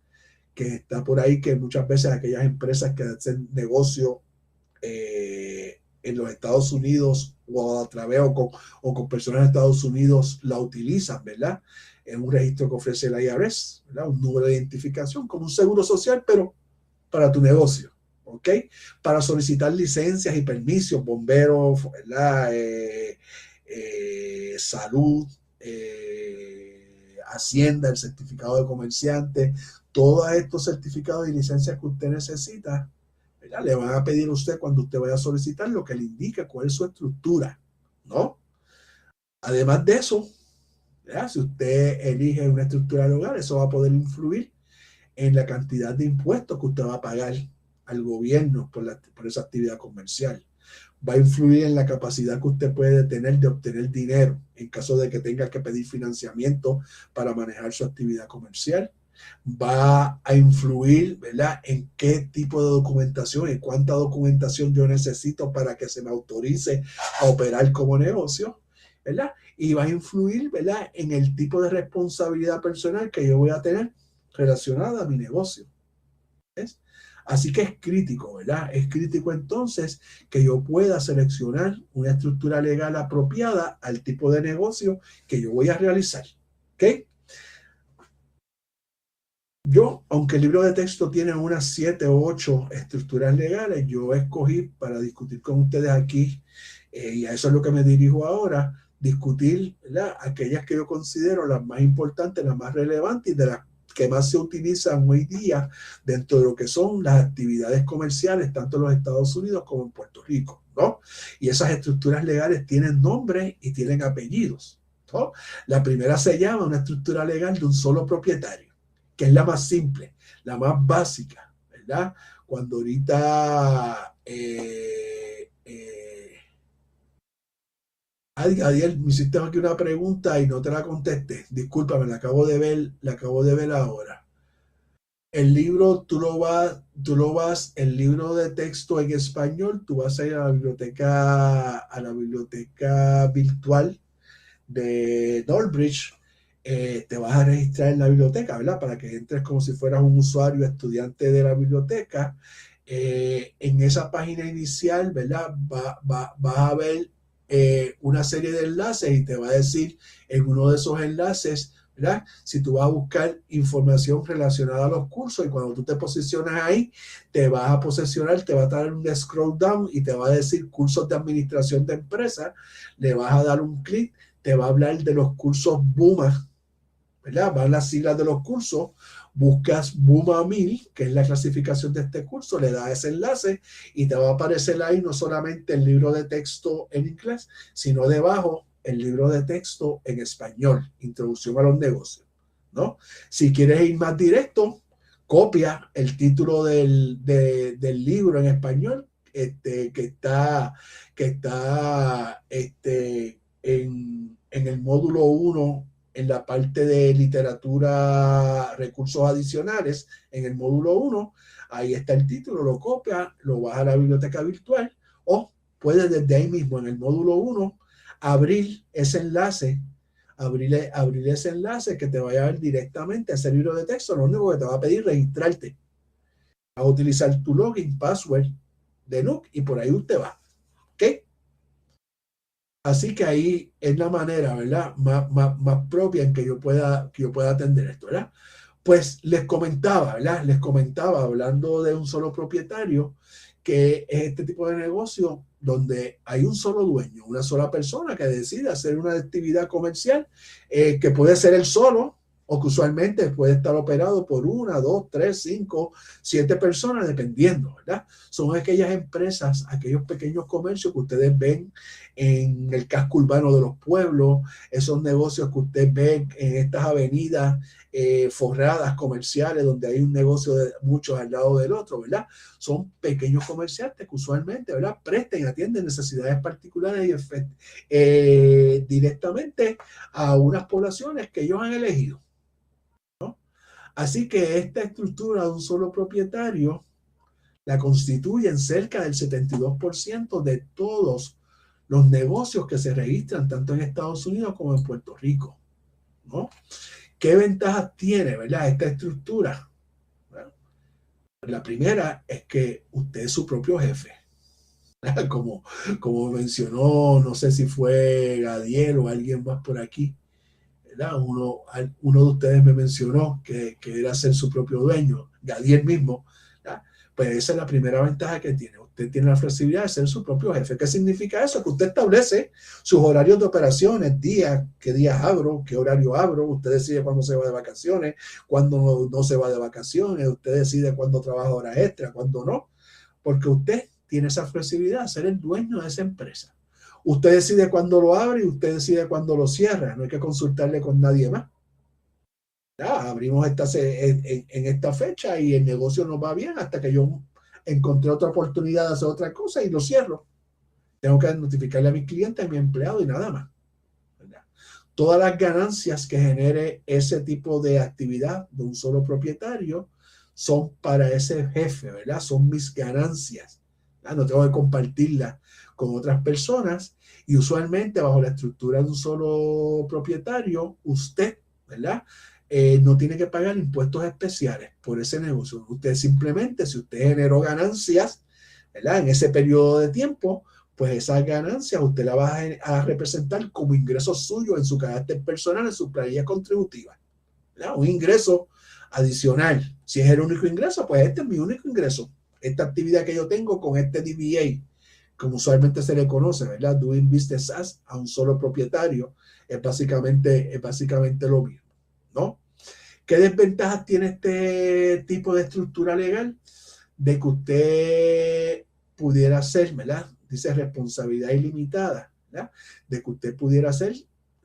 que está por ahí, que muchas veces aquellas empresas que hacen negocio en los Estados Unidos o a través o con personas de Estados Unidos la utilizan, ¿verdad? Es un registro que ofrece la IRS, ¿verdad? Un número de identificación como un seguro social, pero para tu negocio, ¿ok? Para solicitar licencias y permisos, bomberos, ¿verdad? Salud, Hacienda, el certificado de comerciante, todos estos certificados y licencias que usted necesita, ¿verdad? Le van a pedir a usted cuando usted vaya a solicitar lo que le indica cuál es su estructura, ¿no? Además de eso, ¿verdad? Si usted elige una estructura legal, eso va a poder influir en la cantidad de impuestos que usted va a pagar al gobierno por esa actividad comercial. Va a influir en la capacidad que usted puede tener de obtener dinero en caso de que tenga que pedir financiamiento para manejar su actividad comercial. Va a influir, ¿verdad?, en qué tipo de documentación y cuánta documentación yo necesito para que se me autorice a operar como negocio, ¿verdad? Y va a influir, ¿verdad?, en el tipo de responsabilidad personal que yo voy a tener relacionada a mi negocio. ¿Ves? Así que es crítico, ¿verdad? Es crítico entonces que yo pueda seleccionar una estructura legal apropiada al tipo de negocio que yo voy a realizar, ¿ok? Yo, aunque el libro de texto tiene unas 7 o 8 estructuras legales, yo escogí para discutir con ustedes aquí, y a eso es lo que me dirijo ahora, discutir, ¿verdad?, aquellas que yo considero las más importantes, las más relevantes y de las que más se utilizan hoy día dentro de lo que son las actividades comerciales, tanto en los Estados Unidos como en Puerto Rico, ¿no? Y esas estructuras legales tienen nombres y tienen apellidos, ¿no? La primera se llama una estructura legal de un solo propietario, que es la más simple, la más básica, ¿verdad? Cuando ahorita Adiel, me hiciste aquí una pregunta y no te la contesté. Discúlpame, la acabo de ver ahora. El libro, el libro de texto en español, tú vas a ir a la biblioteca virtual de Northbridge, te vas a registrar en la biblioteca, ¿verdad? Para que entres como si fueras un usuario estudiante de la biblioteca. En esa página inicial, ¿verdad? Vas a ver una serie de enlaces y te va a decir en uno de esos enlaces, ¿verdad? Si tú vas a buscar información relacionada a los cursos y cuando tú te posicionas ahí, te vas a posicionar, te va a dar un scroll down y te va a decir cursos de administración de empresas, le vas a dar un clic, te va a hablar de los cursos BUMA, ¿verdad? Van las siglas de los cursos, buscas BUMA 1000, que es la clasificación de este curso, le das ese enlace y te va a aparecer ahí no solamente el libro de texto en inglés, sino debajo el libro de texto en español, Introducción a los Negocios, ¿no? Si quieres ir más directo, copia el título del libro en español que está en el módulo 1 en la parte de literatura, recursos adicionales, en el módulo 1, ahí está el título, lo copia, lo baja a la biblioteca virtual o puedes desde ahí mismo en el módulo 1 abrir ese enlace, abrir ese enlace que te va a llevar directamente a ese libro de texto. Lo único que te va a pedir es registrarte, a utilizar tu login, password de Nuke y por ahí usted va. ¿Ok? Así que ahí es la manera, ¿verdad? Más propia en que yo pueda atender esto, ¿verdad? Pues les comentaba, ¿verdad? Les comentaba, hablando de un solo propietario, que es este tipo de negocio donde hay un solo dueño, una sola persona que decide hacer una actividad comercial que puede ser él solo o que usualmente puede estar operado por 1, 2, 3, 5, 7 personas, dependiendo, ¿verdad? Son aquellas empresas, aquellos pequeños comercios que ustedes ven en el casco urbano de los pueblos, esos negocios que ustedes ven en estas avenidas forradas comerciales donde hay un negocio de muchos al lado del otro, ¿verdad? Son pequeños comerciantes que usualmente, ¿verdad? Prestan y atienden necesidades particulares directamente a unas poblaciones que ellos han elegido, ¿no? Así que esta estructura de un solo propietario la constituyen cerca del 72% de todos los negocios que se registran tanto en Estados Unidos como en Puerto Rico, ¿no? ¿Qué ventajas tiene, verdad, esta estructura? Bueno, la primera es que usted es su propio jefe. Como mencionó, no sé si fue Gadiel o alguien más por aquí, ¿verdad? Uno de ustedes me mencionó que era ser su propio dueño, Gadiel mismo, ¿verdad? Pues esa es la primera ventaja que tiene. Usted tiene la flexibilidad de ser su propio jefe. ¿Qué significa eso? Que usted establece sus horarios de operaciones, qué días abro, qué horario abro, usted decide cuándo se va de vacaciones, cuándo no se va de vacaciones, usted decide cuándo trabaja horas extra, cuándo no, porque usted tiene esa flexibilidad, ser el dueño de esa empresa. Usted decide cuándo lo abre y usted decide cuándo lo cierra. No hay que consultarle con nadie más. Ya, abrimos en esta fecha y el negocio nos va bien hasta que yo encontré otra oportunidad de hacer otra cosa y lo cierro. Tengo que notificarle a mi cliente, a mi empleado y nada más, ¿verdad? Todas las ganancias que genere ese tipo de actividad de un solo propietario son para ese jefe, ¿verdad? Son mis ganancias. ¿Verdad? No tengo que compartirlas con otras personas y usualmente bajo la estructura de un solo propietario, usted, ¿verdad? No tiene que pagar impuestos especiales por ese negocio. Usted simplemente, si usted generó ganancias, ¿verdad? En ese periodo de tiempo, pues esas ganancias usted la va a representar como ingresos suyos en su carácter personal, en su planilla contributiva, ¿verdad? Un ingreso adicional. Si es el único ingreso, pues este es mi único ingreso. Esta actividad que yo tengo con este DBA, como usualmente se le conoce, ¿verdad? Doing Business as a un solo propietario, es básicamente lo mismo, ¿no? ¿Qué desventajas tiene este tipo de estructura legal? De que usted pudiera ser, ¿verdad? Dice responsabilidad ilimitada, ¿verdad? De que usted pudiera ser,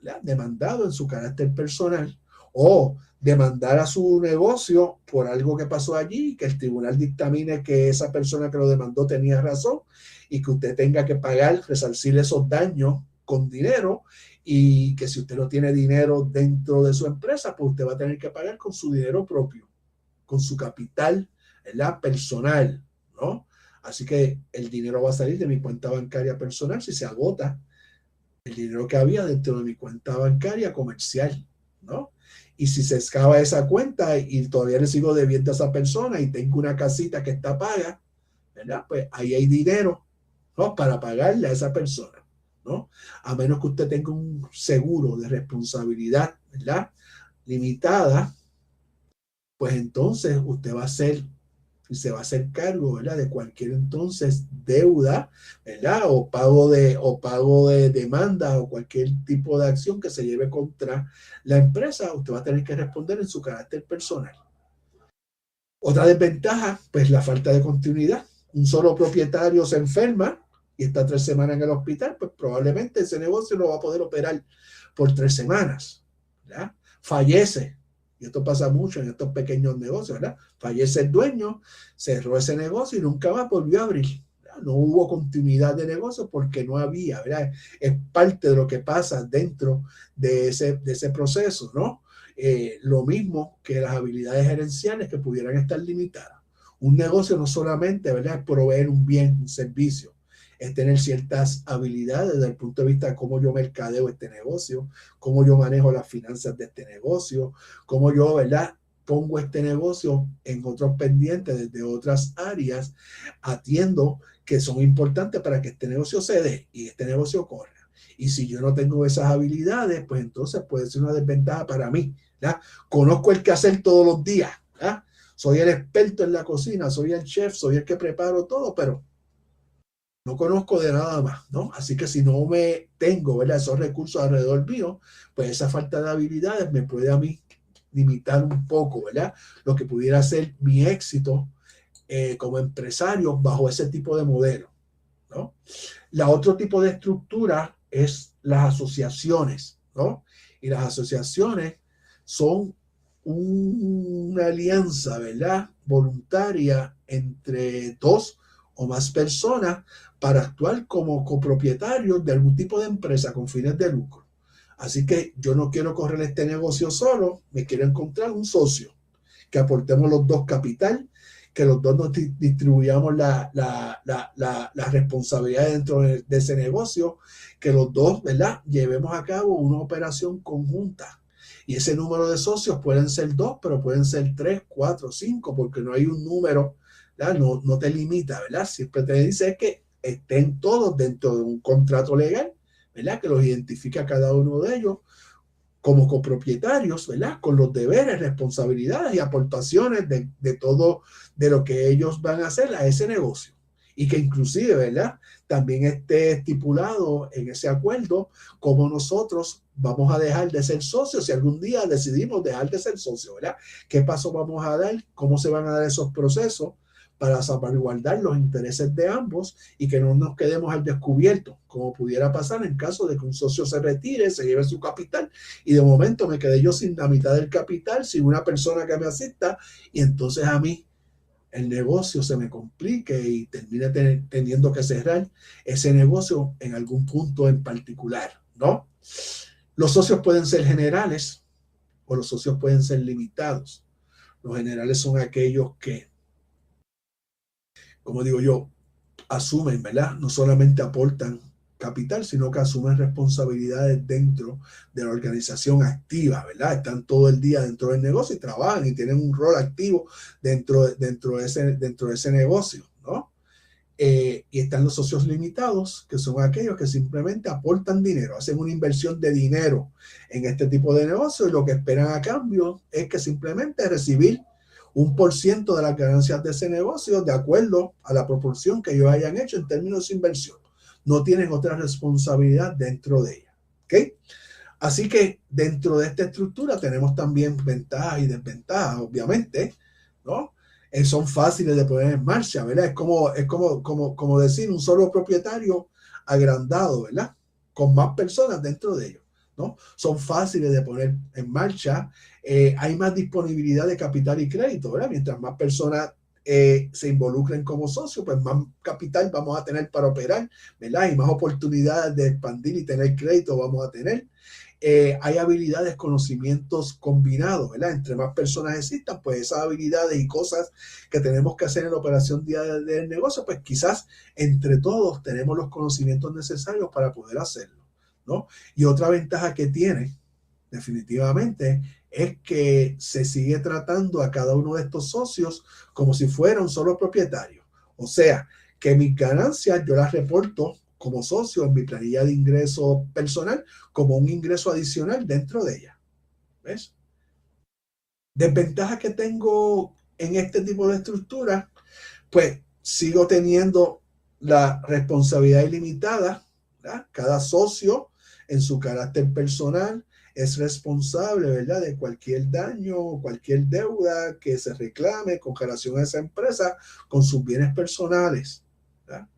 ¿verdad?, demandado en su carácter personal o demandar a su negocio por algo que pasó allí, que el tribunal dictamine que esa persona que lo demandó tenía razón y que usted tenga que pagar, resarcir esos daños con dinero y que si usted no tiene dinero dentro de su empresa, pues usted va a tener que pagar con su dinero propio, con su capital, ¿verdad?, personal, ¿no? Así que el dinero va a salir de mi cuenta bancaria personal si se agota el dinero que había dentro de mi cuenta bancaria comercial, ¿no? Y si se excava esa cuenta y todavía le sigo debiendo a esa persona y tengo una casita que está paga, ¿verdad? Pues ahí hay dinero, ¿no?, para pagarle a esa persona, ¿no? A menos que usted tenga un seguro de responsabilidad, ¿verdad?, limitada, pues entonces usted va a ser y se va a hacer cargo, ¿verdad?, de cualquier entonces deuda, ¿verdad?, o pago de demanda o cualquier tipo de acción que se lleve contra la empresa. Usted va a tener que responder en su carácter personal. Otra desventaja, pues la falta de continuidad. Un solo propietario se enferma y está 3 semanas en el hospital, pues probablemente ese negocio no va a poder operar por 3 semanas, ¿verdad? Fallece, y esto pasa mucho en estos pequeños negocios, ¿verdad? Fallece el dueño, cerró ese negocio y nunca más volvió a abrir. ¿Verdad? No hubo continuidad de negocio porque no había, ¿verdad? Es parte de lo que pasa dentro de ese proceso, ¿no? Lo mismo que las habilidades gerenciales que pudieran estar limitadas. Un negocio no solamente, ¿verdad?, es proveer un bien, un servicio, es tener ciertas habilidades desde el punto de vista de cómo yo mercadeo este negocio, cómo yo manejo las finanzas de este negocio, cómo yo, ¿verdad?, pongo este negocio en otros pendientes desde otras áreas, atiendo que son importantes para que este negocio se dé y este negocio corra. Y si yo no tengo esas habilidades, pues entonces puede ser una desventaja para mí, ¿verdad? Conozco el quehacer todos los días, ¿verdad? Soy el experto en la cocina, soy el chef, soy el que preparo todo, pero no conozco de nada más, ¿no? Así que si no me tengo, ¿verdad?, esos recursos alrededor mío, pues esa falta de habilidades me puede a mí limitar un poco, ¿verdad?, lo que pudiera ser mi éxito como empresario bajo ese tipo de modelo, ¿no? La otro tipo de estructura es las asociaciones, ¿no? Y las asociaciones son una alianza, ¿verdad?, voluntaria entre 2 o más personas para actuar como copropietarios de algún tipo de empresa con fines de lucro. Así que yo no quiero correr este negocio solo, me quiero encontrar un socio, que aportemos los dos capital, que los dos nos distribuyamos la responsabilidad dentro de ese negocio, que los dos, ¿verdad?, llevemos a cabo una operación conjunta. Y ese número de socios pueden ser 2, pero pueden ser 3, 4, 5, porque no hay un número, ¿verdad? No te limita, ¿verdad? Siempre te dice que estén todos dentro de un contrato legal, ¿verdad?, que los identifica a cada uno de ellos como copropietarios, ¿verdad?, con los deberes, responsabilidades y aportaciones de todo de lo que ellos van a hacer a ese negocio. Y que inclusive, ¿verdad?, también esté estipulado en ese acuerdo cómo nosotros vamos a dejar de ser socios si algún día decidimos dejar de ser socios, ¿verdad? ¿Qué paso vamos a dar? ¿Cómo se van a dar esos procesos para salvaguardar los intereses de ambos y que no nos quedemos al descubierto, como pudiera pasar en caso de que un socio se retire, se lleve su capital y de momento me quedé yo sin la mitad del capital, sin una persona que me asista, y entonces a mí el negocio se me complique y termine teniendo que cerrar ese negocio en algún punto en particular, ¿no? Los socios pueden ser generales o los socios pueden ser limitados. Los generales son aquellos que, como digo yo, asumen, ¿verdad?, no solamente aportan capital, sino que asumen responsabilidades dentro de la organización activa, ¿verdad? Están todo el día dentro del negocio y trabajan y tienen un rol activo dentro de ese negocio, ¿no? Y están los socios limitados, que son aquellos que simplemente aportan dinero, hacen una inversión de dinero en este tipo de negocio y lo que esperan a cambio es que simplemente recibir 1% de las ganancias de ese negocio de acuerdo a la proporción que ellos hayan hecho en términos de inversión. No tienen otra responsabilidad dentro de ella. ¿Ok? Así que dentro de esta estructura tenemos también ventajas y desventajas, obviamente, ¿no? Son fáciles de poner en marcha, ¿verdad? Es como decir un solo propietario agrandado, ¿verdad? Con más personas dentro de ellos, ¿no? Son fáciles de poner en marcha. Hay más disponibilidad de capital y crédito, ¿verdad? Mientras más personas se involucren como socios, pues más capital vamos a tener para operar, ¿verdad? Y más oportunidades de expandir y tener crédito vamos a tener. Hay habilidades, conocimientos combinados, ¿verdad? Entre más personas existan, pues esas habilidades y cosas que tenemos que hacer en la operación diaria del negocio, pues quizás entre todos tenemos los conocimientos necesarios para poder hacerlo, ¿no? Y otra ventaja que tiene, definitivamente, es que se sigue tratando a cada uno de estos socios como si fuera un solo propietario. O sea, que mis ganancias yo las reporto como socio en mi planilla de ingreso personal como un ingreso adicional dentro de ella. ¿Ves? Desventajas que tengo en este tipo de estructura, pues sigo teniendo la responsabilidad ilimitada, ¿verdad? Cada socio en su carácter personal es responsable, ¿verdad?, de cualquier daño o cualquier deuda que se reclame con relación a esa empresa con sus bienes personales, ¿verdad?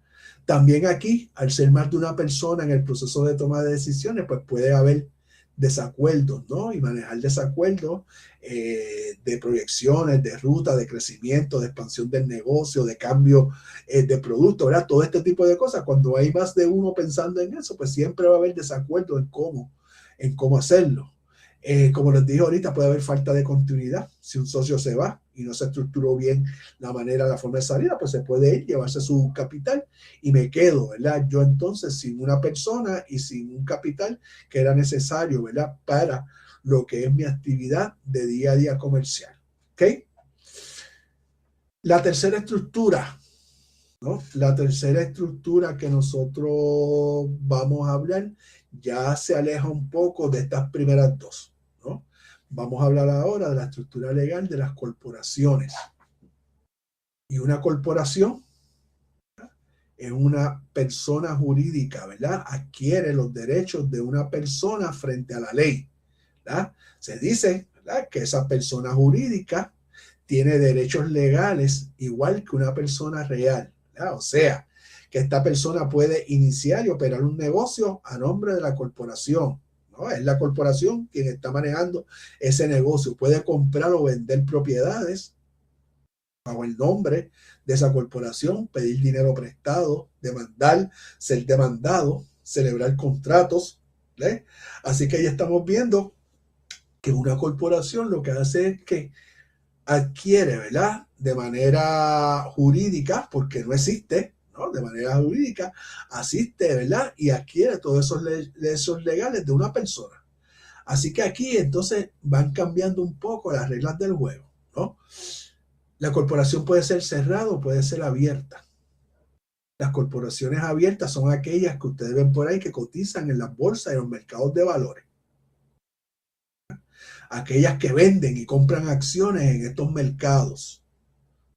También aquí, al ser más de una persona en el proceso de toma de decisiones, pues puede haber desacuerdos, ¿no? Y manejar desacuerdos de proyecciones, de ruta, de crecimiento, de expansión del negocio, de cambio de producto, ¿verdad? Todo este tipo de cosas. Cuando hay más de uno pensando en eso, pues siempre va a haber desacuerdo en cómo hacerlo. Como les dije ahorita, puede haber falta de continuidad. Si un socio se va y no se estructuró bien la forma de salida, pues se puede ir, llevarse su capital y me quedo, ¿verdad? Yo entonces sin una persona y sin un capital que era necesario, ¿verdad?, para lo que es mi actividad de día a día comercial. ¿Ok? La tercera estructura, ¿no? La tercera estructura que nosotros vamos a hablar ya se aleja un poco de estas primeras dos, ¿no? Vamos a hablar ahora de la estructura legal de las corporaciones. Y una corporación es una persona jurídica, ¿verdad? Adquiere los derechos de una persona frente a la ley, ¿verdad? Se dice, ¿verdad?, que esa persona jurídica tiene derechos legales igual que una persona real, ¿verdad? O sea, que esta persona puede iniciar y operar un negocio a nombre de la corporación, ¿no? Es la corporación quien está manejando ese negocio. Puede comprar o vender propiedades bajo el nombre de esa corporación, pedir dinero prestado, demandar, ser demandado, celebrar contratos, ¿eh? Así que ya estamos viendo que una corporación lo que hace es que adquiere, ¿verdad?, de manera jurídica, porque no existe, ¿no?, de manera jurídica, asiste, ¿verdad?, y adquiere todos esos legales de una persona. Así que aquí entonces van cambiando un poco las reglas del juego, ¿no? La corporación puede ser cerrada o puede ser abierta. Las corporaciones abiertas son aquellas que ustedes ven por ahí que cotizan en las bolsas y en los mercados de valores. Aquellas que venden y compran acciones en estos mercados,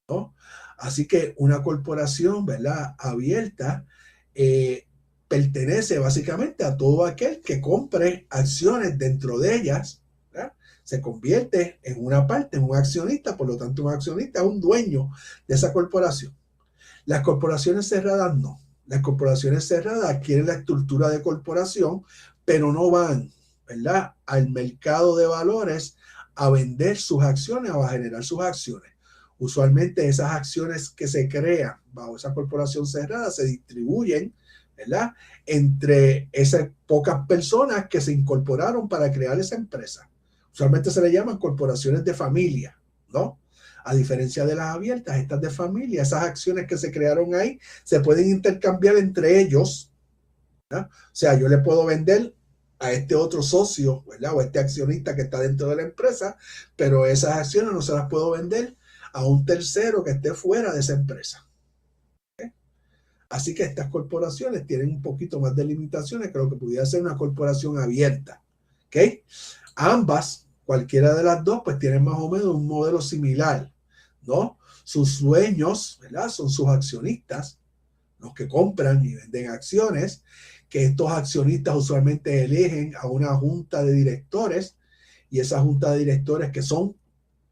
¿no? Así que una corporación, ¿verdad?, abierta pertenece básicamente a todo aquel que compre acciones dentro de ellas, ¿verdad? Se convierte en una parte, en un accionista, por lo tanto un accionista es un dueño de esa corporación. Las corporaciones cerradas no. Las corporaciones cerradas adquieren la estructura de corporación, pero no van, ¿verdad?, al mercado de valores a vender sus acciones o a generar sus acciones. Usualmente esas acciones que se crean bajo esa corporación cerrada se distribuyen, ¿verdad?, entre esas pocas personas que se incorporaron para crear esa empresa. Usualmente se le llaman corporaciones de familia, ¿no? A diferencia de las abiertas, estas de familia, esas acciones que se crearon ahí se pueden intercambiar entre ellos, ¿verdad? O sea, yo le puedo vender a este otro socio, ¿verdad?, o a este accionista que está dentro de la empresa, pero esas acciones no se las puedo vender a un tercero que esté fuera de esa empresa. ¿Okay? Así que estas corporaciones tienen un poquito más de limitaciones que lo que pudiera ser una corporación abierta. ¿Okay? Ambas, cualquiera de las dos, pues tienen más o menos un modelo similar, ¿no? Sus dueños, ¿verdad?, son sus accionistas, los que compran y venden acciones, que estos accionistas usualmente eligen a una junta de directores, y esa junta de directores, que son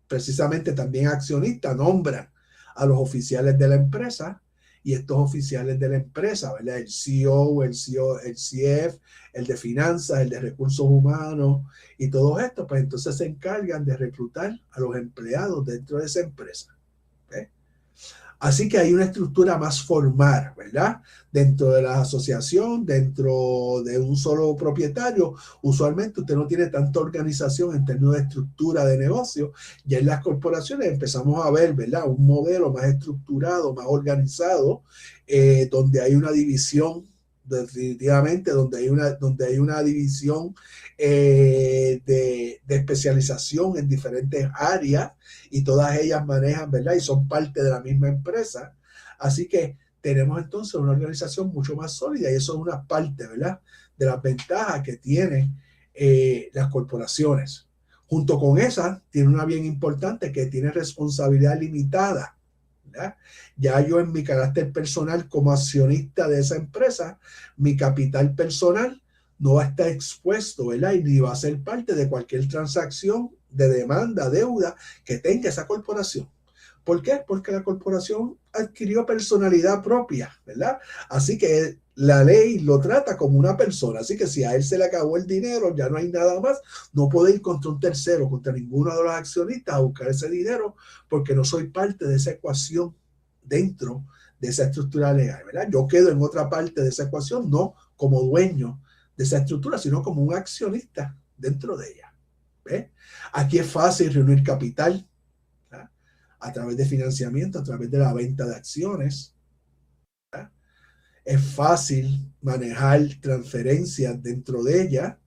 precisamente también accionistas, nombran a los oficiales de la empresa, y estos oficiales de la empresa, ¿verdad?, el CEO, el CF, el de finanzas, el de recursos humanos y todo esto, pues entonces se encargan de reclutar a los empleados dentro de esa empresa. ¿Okay? Así que hay una estructura más formal, ¿verdad? Dentro de la asociación, dentro de un solo propietario, usualmente usted no tiene tanta organización en términos de estructura de negocio. Ya en las corporaciones empezamos a ver, ¿verdad?, un modelo más estructurado, más organizado, donde hay una división, definitivamente, donde hay una división de especialización en diferentes áreas, y todas ellas manejan, ¿verdad?, y son parte de la misma empresa. Así que tenemos entonces una organización mucho más sólida, y eso es una parte, ¿verdad?, de las ventajas que tienen las corporaciones. Junto con esa, tiene una bien importante que tiene responsabilidad limitada, ¿verdad? Ya yo en mi carácter personal como accionista de esa empresa, mi capital personal no va a estar expuesto, ¿verdad? Y ni va a ser parte de cualquier transacción de demanda, deuda que tenga esa corporación. ¿Por qué? Porque la corporación adquirió personalidad propia, ¿verdad? Así que la ley lo trata como una persona. Así que si a él se le acabó el dinero, ya no hay nada más, no puede ir contra un tercero, contra ninguno de los accionistas a buscar ese dinero, porque no soy parte de esa ecuación dentro de esa estructura legal, ¿verdad? Yo quedo en otra parte de esa ecuación, no como dueño de esa estructura, sino como un accionista dentro de ella. ¿Ve? Aquí es fácil reunir capital, ¿verdad? A través de financiamiento, a través de la venta de acciones, ¿verdad? Es fácil manejar transferencias dentro de ella,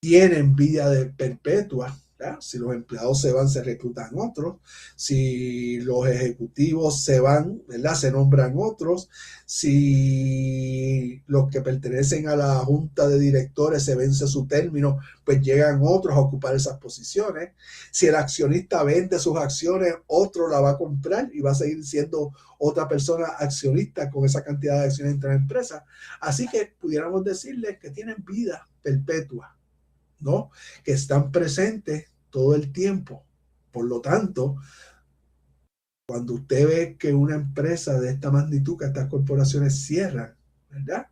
tienen vida de perpetua, ¿verdad? Si los empleados se van, se reclutan otros. Si los ejecutivos se van, ¿verdad? Se nombran otros. Si los que pertenecen a la junta de directores se vence su término, pues llegan otros a ocupar esas posiciones. Si el accionista vende sus acciones, otro la va a comprar y va a seguir siendo otra persona accionista con esa cantidad de acciones entre la empresa. Así que pudiéramos decirles que tienen vida perpetua, ¿no? Que están presentes todo el tiempo. Por lo tanto, cuando usted ve que una empresa de esta magnitud, que estas corporaciones cierran, ¿verdad?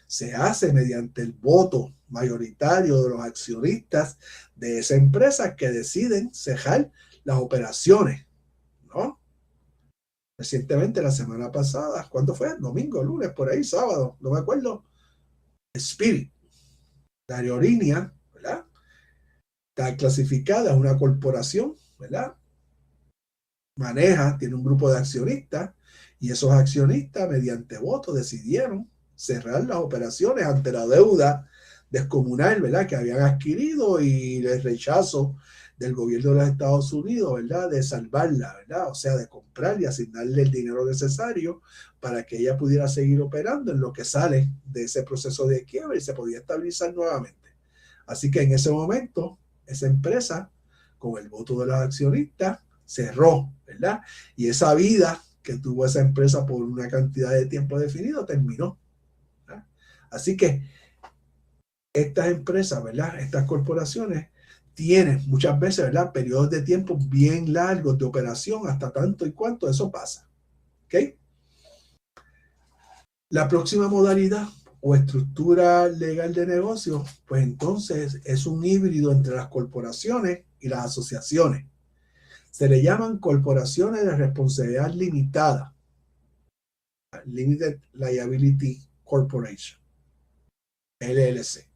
Se hace mediante el voto mayoritario de los accionistas de esa empresa que deciden cejar las operaciones, ¿no? Recientemente, la semana pasada, ¿cuándo fue? Domingo, lunes, por ahí, sábado, no me acuerdo. Spirit, la aerolínea, ¿verdad? Está clasificada, es una corporación, ¿verdad? Maneja, tiene un grupo de accionistas y esos accionistas mediante voto decidieron cerrar las operaciones ante la deuda descomunal, ¿verdad? Que habían adquirido y el rechazo del gobierno de los Estados Unidos, ¿verdad? De salvarla, ¿verdad? O sea, de comprar y asignarle el dinero necesario para que ella pudiera seguir operando en lo que sale de ese proceso de quiebra y se podía estabilizar nuevamente. Así que en ese momento, esa empresa, con el voto de los accionistas, cerró, ¿verdad? Y esa vida que tuvo esa empresa por una cantidad de tiempo definido terminó, ¿verdad? Así que estas empresas, ¿verdad? Estas corporaciones tienen muchas veces, ¿verdad? Periodos de tiempo bien largos de operación, hasta tanto y cuanto eso pasa, ¿ok? La próxima modalidad o estructura legal de negocio, pues entonces es un híbrido entre las corporaciones y las asociaciones. Se le llaman corporaciones de responsabilidad limitada, Limited Liability Corporation, LLC.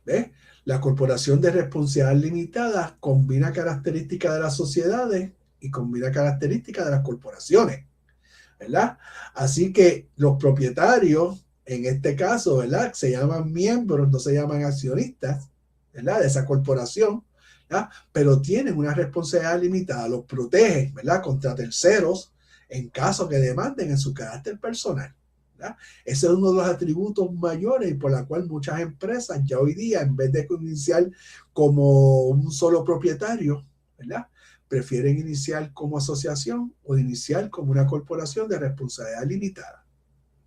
¿Ves? La corporación de responsabilidad limitada combina características de las sociedades y combina características de las corporaciones, ¿verdad? Así que los propietarios, en este caso, ¿verdad? Se llaman miembros, no se llaman accionistas, ¿verdad? De esa corporación, ¿verdad? Pero tienen una responsabilidad limitada, los protegen, ¿verdad? Contra terceros en caso que demanden en su carácter personal, ¿verdad? Ese es uno de los atributos mayores y por la cual muchas empresas ya hoy día, en vez de iniciar como un solo propietario, ¿verdad? Prefieren iniciar como asociación o iniciar como una corporación de responsabilidad limitada,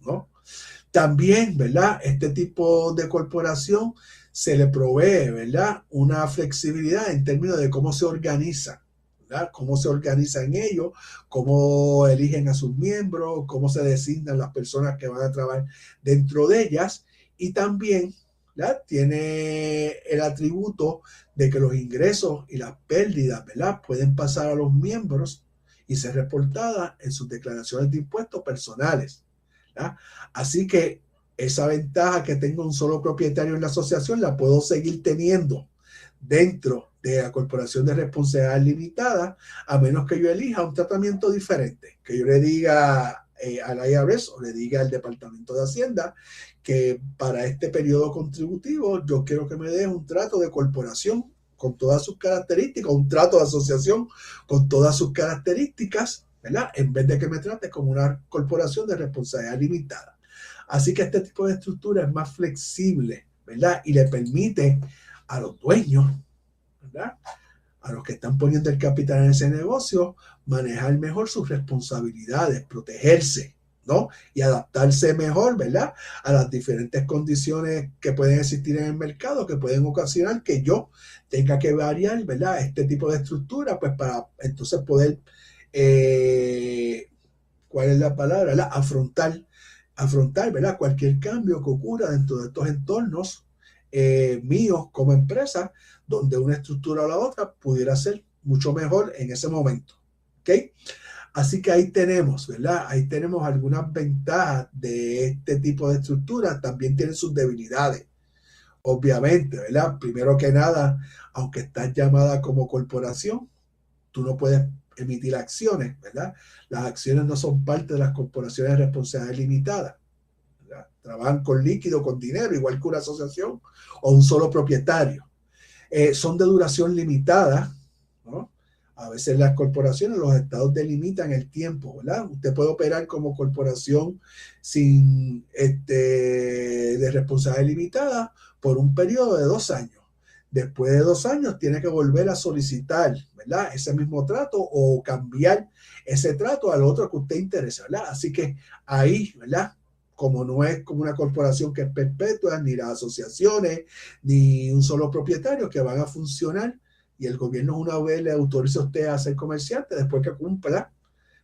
¿no? También, ¿verdad? Este tipo de corporación se le provee, ¿verdad? Una flexibilidad en términos de cómo se organiza, ¿verdad? Cómo se organizan ellos, cómo eligen a sus miembros, cómo se designan las personas que van a trabajar dentro de ellas y también, ¿verdad? Tiene el atributo de que los ingresos y las pérdidas, ¿verdad? Pueden pasar a los miembros y ser reportadas en sus declaraciones de impuestos personales, ¿verdad? Así que esa ventaja que tengo un solo propietario en la asociación la puedo seguir teniendo dentro de la corporación de responsabilidad limitada, a menos que yo elija un tratamiento diferente, que yo le diga al IRS o le diga al Departamento de Hacienda que para este periodo contributivo yo quiero que me den un trato de corporación con todas sus características, un trato de asociación con todas sus características, ¿verdad? En vez de que me trate como una corporación de responsabilidad limitada. Así que este tipo de estructura es más flexible, ¿verdad? Y le permite a los dueños ¿verdad? A los que están poniendo el capital en ese negocio, manejar mejor sus responsabilidades, protegerse, ¿no? Y adaptarse mejor, ¿verdad? A las diferentes condiciones que pueden existir en el mercado, que pueden ocasionar que yo tenga que variar, ¿verdad? Este tipo de estructura, pues para entonces poder, ¿cuál es la palabra? ¿Verdad? Afrontar, ¿verdad? Cualquier cambio que ocurra dentro de estos entornos míos como empresa, donde una estructura o la otra pudiera ser mucho mejor en ese momento. ¿Ok? Así que ahí tenemos, ¿verdad? Ahí tenemos algunas ventajas de este tipo de estructuras. También tienen sus debilidades, obviamente, ¿verdad? Primero que nada, aunque estás llamada como corporación, tú no puedes emitir acciones, ¿verdad? Las acciones no son parte de las corporaciones de responsabilidad limitada. ¿Verdad? Trabajan con líquido, con dinero, igual que una asociación o un solo propietario. Son de duración limitada, ¿no? A veces las corporaciones, los estados delimitan el tiempo, ¿verdad? Usted puede operar como corporación sin de responsabilidad limitada por un periodo de 2 años. Después de 2 años tiene que volver a solicitar, ¿verdad? Ese mismo trato o cambiar ese trato al otro que usted interesa, ¿verdad? Así que ahí, ¿verdad? Como no es como una corporación que es perpetua, ni las asociaciones, ni un solo propietario que van a funcionar y el gobierno una vez le autoriza a usted a ser comerciante después que cumpla,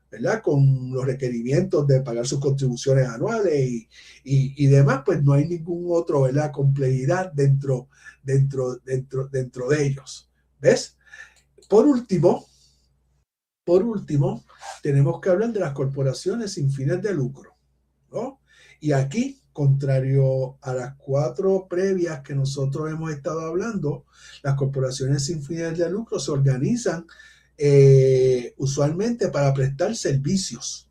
¿verdad? Con los requerimientos de pagar sus contribuciones anuales y demás, pues no hay ningún otro, ¿verdad? Complejidad dentro de ellos. ¿Ves? Por último, tenemos que hablar de las corporaciones sin fines de lucro, ¿no? Y aquí, contrario a las 4 previas que nosotros hemos estado hablando, las corporaciones sin fines de lucro se organizan usualmente para prestar servicios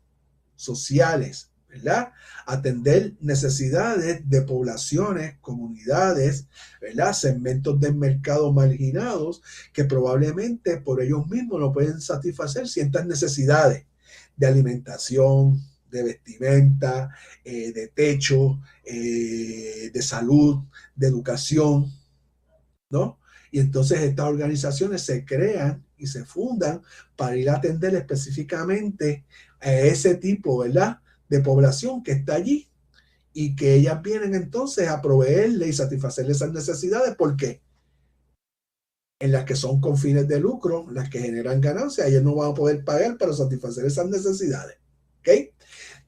sociales, ¿verdad? Atender necesidades de poblaciones, comunidades, ¿verdad? Segmentos del mercado marginados que probablemente por ellos mismos no pueden satisfacer ciertas necesidades de alimentación, de vestimenta, de techo, de salud, de educación, ¿no? Y entonces estas organizaciones se crean y se fundan para ir a atender específicamente a ese tipo, ¿verdad?, de población que está allí y que ellas vienen entonces a proveerle y satisfacerle esas necesidades. ¿Por qué? En las que son con fines de lucro, las que generan ganancias, ellos no van a poder pagar para satisfacer esas necesidades. ¿Ok?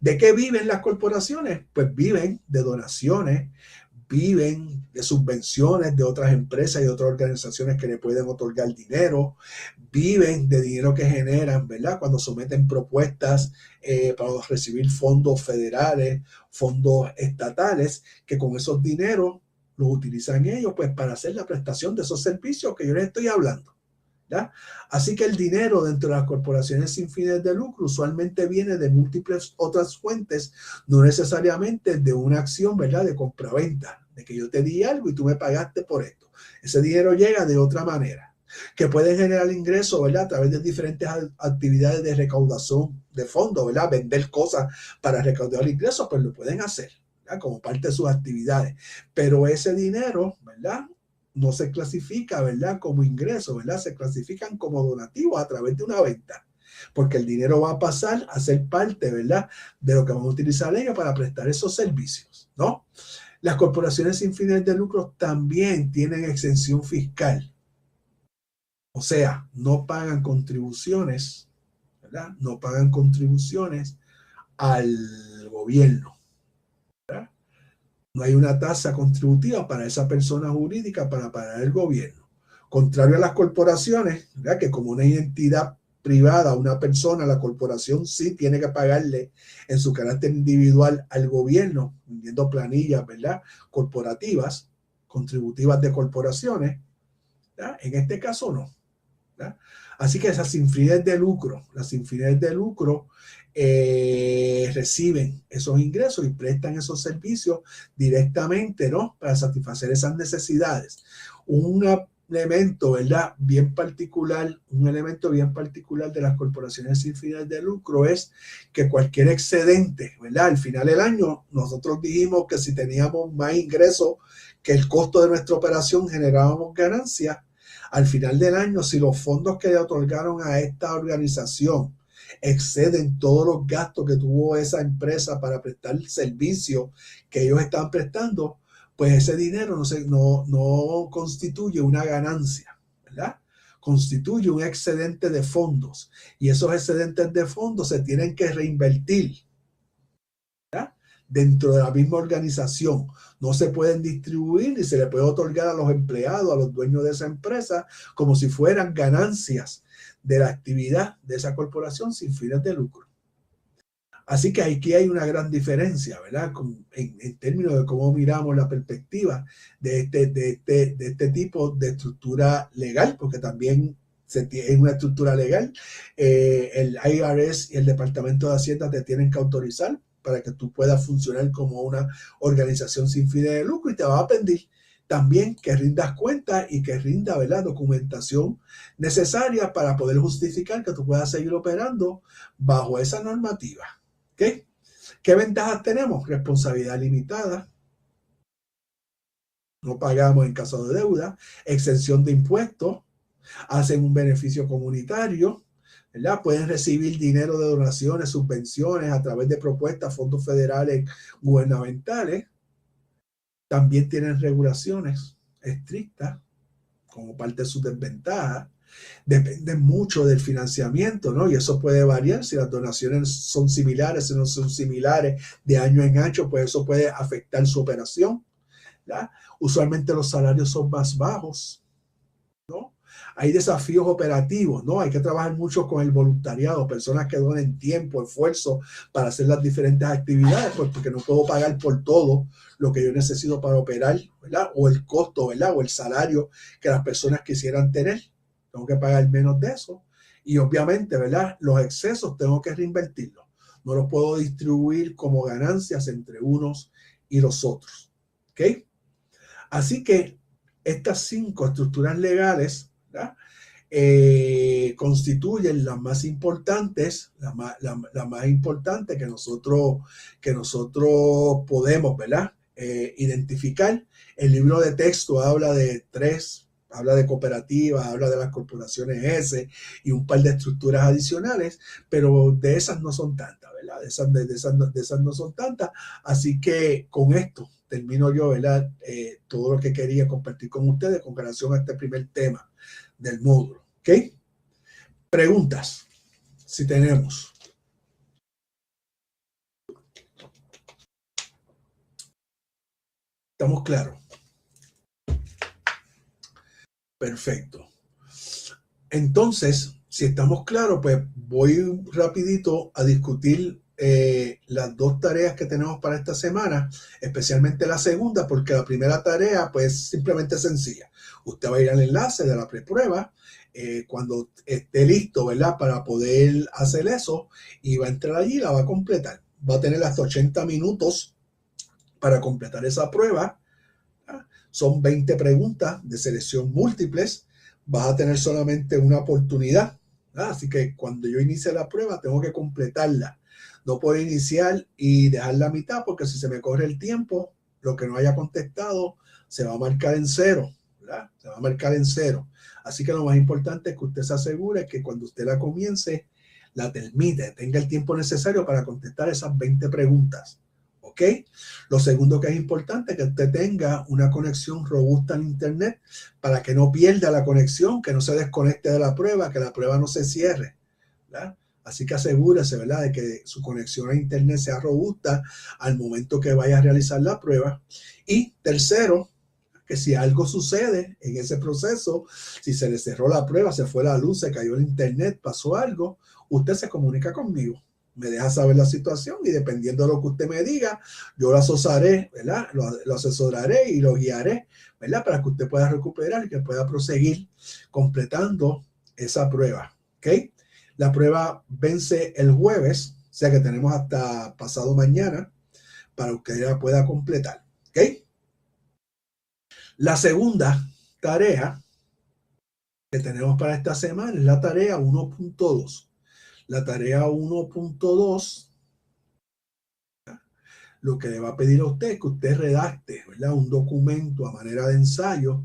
¿De qué viven las corporaciones? Pues viven de donaciones, viven de subvenciones de otras empresas y otras organizaciones que le pueden otorgar dinero, viven de dinero que generan, ¿verdad? Cuando someten propuestas para recibir fondos federales, fondos estatales, que con esos dineros los utilizan ellos pues para hacer la prestación de esos servicios que yo les estoy hablando. ¿Ya? Así que el dinero dentro de las corporaciones sin fines de lucro usualmente viene de múltiples otras fuentes, no necesariamente de una acción, ¿verdad?, de compraventa, de que yo te di algo y tú me pagaste por esto. Ese dinero llega de otra manera, que pueden generar ingresos, ¿verdad?, a través de diferentes actividades de recaudación de fondos, ¿verdad?, vender cosas para recaudar ingresos, pues lo pueden hacer, ¿verdad?, como parte de sus actividades. Pero ese dinero, ¿verdad?, no se clasifica, ¿verdad?, como ingreso, ¿verdad? Se clasifican como donativos a través de una venta, porque el dinero va a pasar a ser parte, ¿verdad?, de lo que van a utilizar ellos para prestar esos servicios, ¿no? Las corporaciones sin fines de lucro también tienen exención fiscal, o sea, no pagan contribuciones, ¿verdad? No pagan contribuciones al gobierno, ¿verdad? No hay una tasa contributiva para esa persona jurídica para pagar el gobierno. Contrario a las corporaciones, ¿verdad?, que como una identidad privada, una persona, la corporación sí tiene que pagarle en su carácter individual al gobierno, vendiendo planillas, ¿verdad?, corporativas, contributivas de corporaciones, ¿verdad? En este caso no, ¿verdad? Así que esas sin fines de lucro, las sin fines de lucro reciben esos ingresos y prestan esos servicios directamente, ¿no?, para satisfacer esas necesidades. Un elemento, ¿verdad?, bien particular, un elemento bien particular de las corporaciones sin fines de lucro es que cualquier excedente, ¿verdad?, al final del año nosotros dijimos que si teníamos más ingresos que el costo de nuestra operación generábamos ganancias. Al final del año, si los fondos que le otorgaron a esta organización exceden todos los gastos que tuvo esa empresa para prestar el servicio que ellos estaban prestando, pues ese dinero no constituye una ganancia, ¿verdad? Constituye un excedente de fondos y esos excedentes de fondos se tienen que reinvertir, ¿verdad?, dentro de la misma organización. No se pueden distribuir ni se le puede otorgar a los empleados, a los dueños de esa empresa, como si fueran ganancias de la actividad de esa corporación sin fines de lucro. Así que aquí hay una gran diferencia, ¿verdad? En términos de cómo miramos la perspectiva de este tipo de estructura legal, porque también es una estructura legal. El IRS y el Departamento de Hacienda te tienen que autorizar para que tú puedas funcionar como una organización sin fines de lucro, y te va a pedir también que rindas cuentas y que rinda, ¿verdad?, documentación necesaria para poder justificar que tú puedas seguir operando bajo esa normativa. ¿Okay? ¿Qué ventajas tenemos? Responsabilidad limitada, no pagamos en caso de deuda, exención de impuestos, hacen un beneficio comunitario, ¿verdad? Pueden recibir dinero de donaciones, subvenciones a través de propuestas, fondos federales gubernamentales. También tienen regulaciones estrictas como parte de sus desventajas. Depende mucho del financiamiento, ¿no? Y eso puede variar. Si las donaciones son similares, si no son similares de año en año, pues eso puede afectar su operación, ¿verdad? Usualmente los salarios son más bajos, ¿no? Hay desafíos operativos, ¿no? Hay que trabajar mucho con el voluntariado, personas que donen tiempo, esfuerzo para hacer las diferentes actividades, pues porque no puedo pagar por todo lo que yo necesito para operar, ¿verdad? O el costo, ¿verdad? O el salario que las personas quisieran tener. Tengo que pagar menos de eso. Y obviamente, ¿verdad?, los excesos tengo que reinvertirlos. No los puedo distribuir como ganancias entre unos y los otros. ¿Ok? Así que estas 5 estructuras legales, ¿verdad?, constituyen las más importantes, la más importante que nosotros podemos, ¿verdad?, identificar. El libro de texto habla de 3, habla de cooperativas, habla de las corporaciones S y un par de estructuras adicionales, pero de esas no son tantas, ¿verdad? De esas no son tantas. Así que con esto termino yo, ¿verdad?, todo lo que quería compartir con ustedes con relación a este primer tema del módulo. ¿Ok? Preguntas, si tenemos. ¿Estamos claros? Perfecto. Entonces, si estamos claros, pues voy rapidito a discutir las 2 tareas que tenemos para esta semana, especialmente la segunda, porque la primera tarea pues simplemente es sencilla. Usted va a ir al enlace de la preprueba cuando esté listo, ¿verdad?, para poder hacer eso, y va a entrar allí y la va a completar. Va a tener hasta 80 minutos para completar esa prueba. Son 20 preguntas de selección múltiples. Vas a tener solamente una oportunidad. Así que cuando yo inicie la prueba, tengo que completarla. No puedo iniciar y dejar la mitad, porque si se me corre el tiempo, lo que no haya contestado se va a marcar en 0. ¿Verdad? Se va a marcar en 0. Así que lo más importante es que usted se asegure que cuando usted la comience, la termine, tenga el tiempo necesario para contestar esas 20 preguntas. ¿Ok? Lo segundo que es importante es que usted tenga una conexión robusta en internet para que no pierda la conexión, que no se desconecte de la prueba, que la prueba no se cierre, ¿verdad? Así que asegúrese, ¿verdad?, de que su conexión a internet sea robusta al momento que vaya a realizar la prueba. Y tercero, que si algo sucede en ese proceso, si se le cerró la prueba, se fue la luz, se cayó el internet, pasó algo, usted se comunica conmigo, me deja saber la situación y dependiendo de lo que usted me diga, yo lo asesoraré, ¿verdad? Lo asesoraré y lo guiaré, ¿verdad?, para que usted pueda recuperar y que pueda proseguir completando esa prueba. ¿Ok? La prueba vence el jueves, o sea que tenemos hasta pasado mañana para que usted la pueda completar. ¿Ok? La segunda tarea que tenemos para esta semana es la tarea 1.2. La tarea 1.2 lo que le va a pedir a usted es que usted redacte, ¿verdad?, un documento a manera de ensayo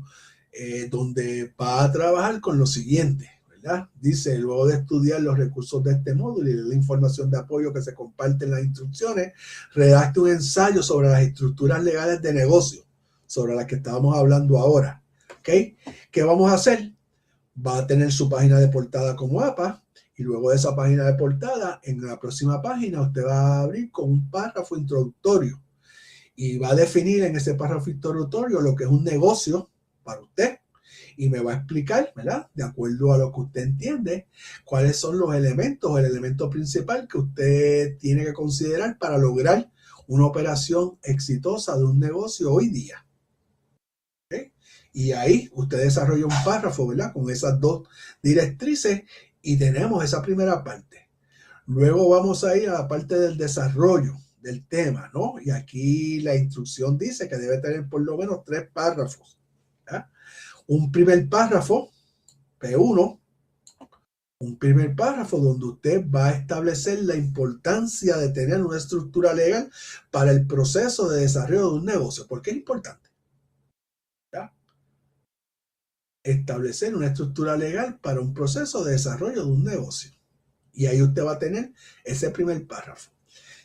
donde va a trabajar con lo siguiente, ¿verdad? Dice, luego de estudiar los recursos de este módulo y la información de apoyo que se comparte en las instrucciones, redacte un ensayo sobre las estructuras legales de negocio, sobre las que estábamos hablando ahora. ¿Ok? ¿Qué vamos a hacer? Va a tener su página de portada como APA, y luego de esa página de portada, en la próxima página usted va a abrir con un párrafo introductorio y va a definir en ese párrafo introductorio lo que es un negocio para usted, y me va a explicar, ¿verdad? De acuerdo a lo que usted entiende, cuáles son los elementos, el elemento principal que usted tiene que considerar para lograr una operación exitosa de un negocio hoy día. ¿Okay? Y ahí usted desarrolla un párrafo, ¿verdad? Con esas dos directrices, y tenemos esa primera parte. Luego vamos a ir a la parte del desarrollo del tema, ¿no? Y aquí la instrucción dice que debe tener por lo menos 3 párrafos. ¿Ya? Un primer párrafo, P1, un primer párrafo donde usted va a establecer la importancia de tener una estructura legal para el proceso de desarrollo de un negocio. ¿Por qué es importante? ¿Ya? Establecer una estructura legal para un proceso de desarrollo de un negocio. Y ahí usted va a tener ese primer párrafo.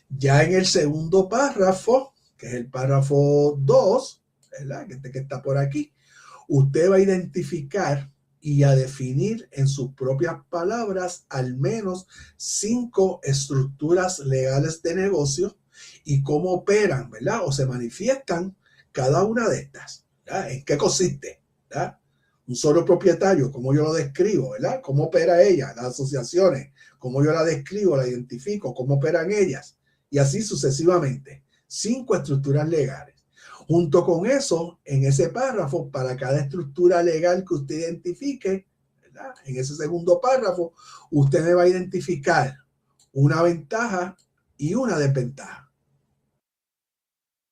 Ya en el segundo párrafo, que es el párrafo 2, ¿verdad? Que está por aquí, usted va a identificar y a definir en sus propias palabras al menos 5 estructuras legales de negocio y cómo operan, ¿verdad? O se manifiestan cada una de estas, ¿verdad? ¿En qué consiste? ¿Verdad? Un solo propietario, cómo yo lo describo, ¿verdad? ¿Cómo opera ella? Las asociaciones, cómo yo la describo, la identifico, cómo operan ellas, y así sucesivamente. 5 estructuras legales. Junto con eso, en ese párrafo, para cada estructura legal que usted identifique, ¿verdad? En ese segundo párrafo, usted me va a identificar una ventaja y una desventaja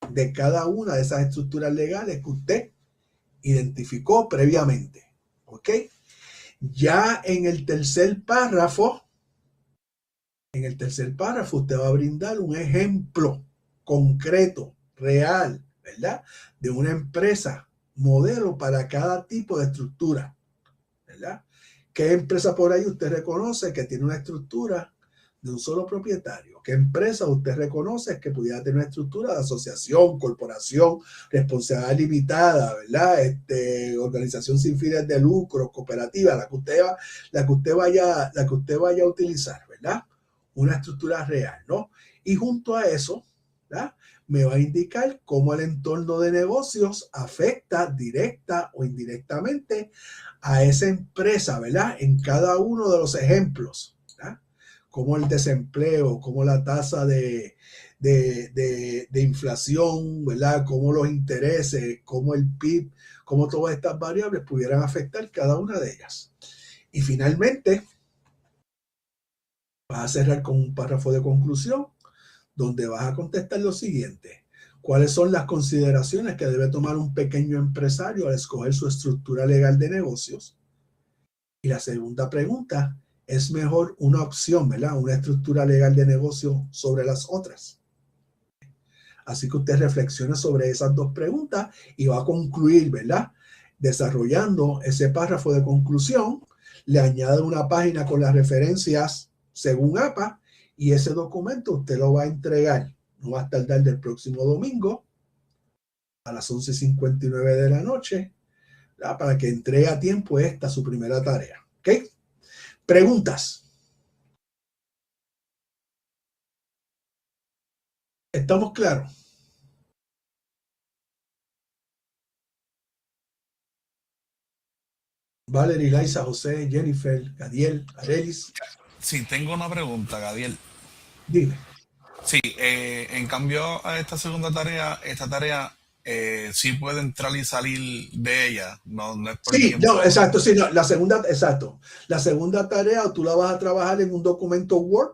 de cada una de esas estructuras legales que usted identificó previamente. ¿Ok? Ya en el tercer párrafo, usted va a brindar un ejemplo concreto, real, ¿verdad? De una empresa modelo para cada tipo de estructura, ¿verdad? ¿Qué empresa por ahí usted reconoce que tiene una estructura de un solo propietario? ¿Qué empresa usted reconoce que pudiera tener una estructura de asociación, corporación, responsabilidad limitada, ¿verdad? Organización sin fines de lucro, cooperativa, la que usted vaya a utilizar, ¿verdad? Una estructura real, ¿no? Y junto a eso, ¿verdad? Me va a indicar cómo el entorno de negocios afecta directa o indirectamente a esa empresa, ¿verdad? En cada uno de los ejemplos, ¿verdad? Como el desempleo, como la tasa de inflación, ¿verdad? Como los intereses, como el PIB, como todas estas variables pudieran afectar cada una de ellas. Y finalmente, vas a cerrar con un párrafo de conclusión donde vas a contestar lo siguiente. ¿Cuáles son las consideraciones que debe tomar un pequeño empresario al escoger su estructura legal de negocios? Y la segunda pregunta, ¿es mejor una opción, ¿verdad? Una estructura legal de negocio sobre las otras? Así que usted reflexiona sobre esas dos preguntas y va a concluir, ¿verdad? Desarrollando ese párrafo de conclusión, le añade una página con las referencias según APA, y ese documento usted lo va a entregar. No va a tardar del próximo domingo a las 11:59 de la noche, ¿verdad? Para que entregue a tiempo esta su primera tarea. ¿Ok? Preguntas. ¿Estamos claros? Valerie, Liza, José, Jennifer, Gadiel, Arelis. Sí, tengo una pregunta, Gadiel. Dime. Sí, en cambio a esta segunda tarea, esta tarea sí puede entrar y salir de ella, no, no es por Sí, no, tiempo. exacto, sí, no, exacto. La segunda tarea tú la vas a trabajar en un documento Word,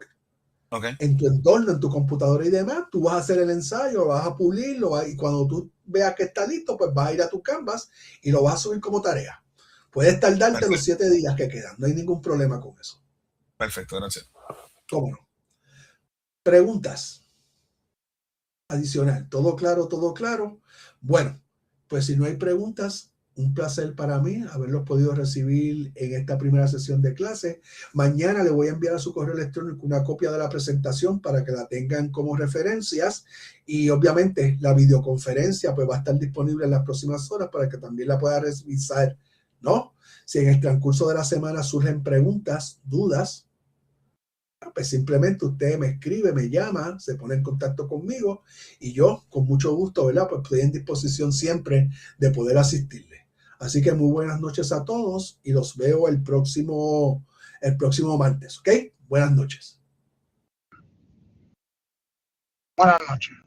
Ok, en tu entorno, en tu computadora y demás. Tú vas a hacer el ensayo, lo vas a pulirlo, y cuando tú veas que está listo, pues vas a ir a tu Canvas y lo vas a subir como tarea. Puedes tardarte los perfecto, 7 días que quedan, no hay ningún problema con eso. perfecto, gracias. ¿Cómo no? Preguntas adicional. ¿Todo claro? ¿Todo claro? Bueno, pues si no hay preguntas, un placer para mí haberlos podido recibir en esta primera sesión de clase. Mañana le voy a enviar a su correo electrónico una copia de la presentación para que la tengan como referencias, y obviamente la videoconferencia pues va a estar disponible en las próximas horas para que también la pueda revisar, ¿no? Si en el transcurso de la semana surgen preguntas, dudas, pues simplemente usted me escribe, me llama, se pone en contacto conmigo y yo con mucho gusto, ¿verdad? Pues estoy en disposición siempre de poder asistirle. Así que muy buenas noches a todos y los veo el próximo martes, ¿ok? Buenas noches. Buenas noches.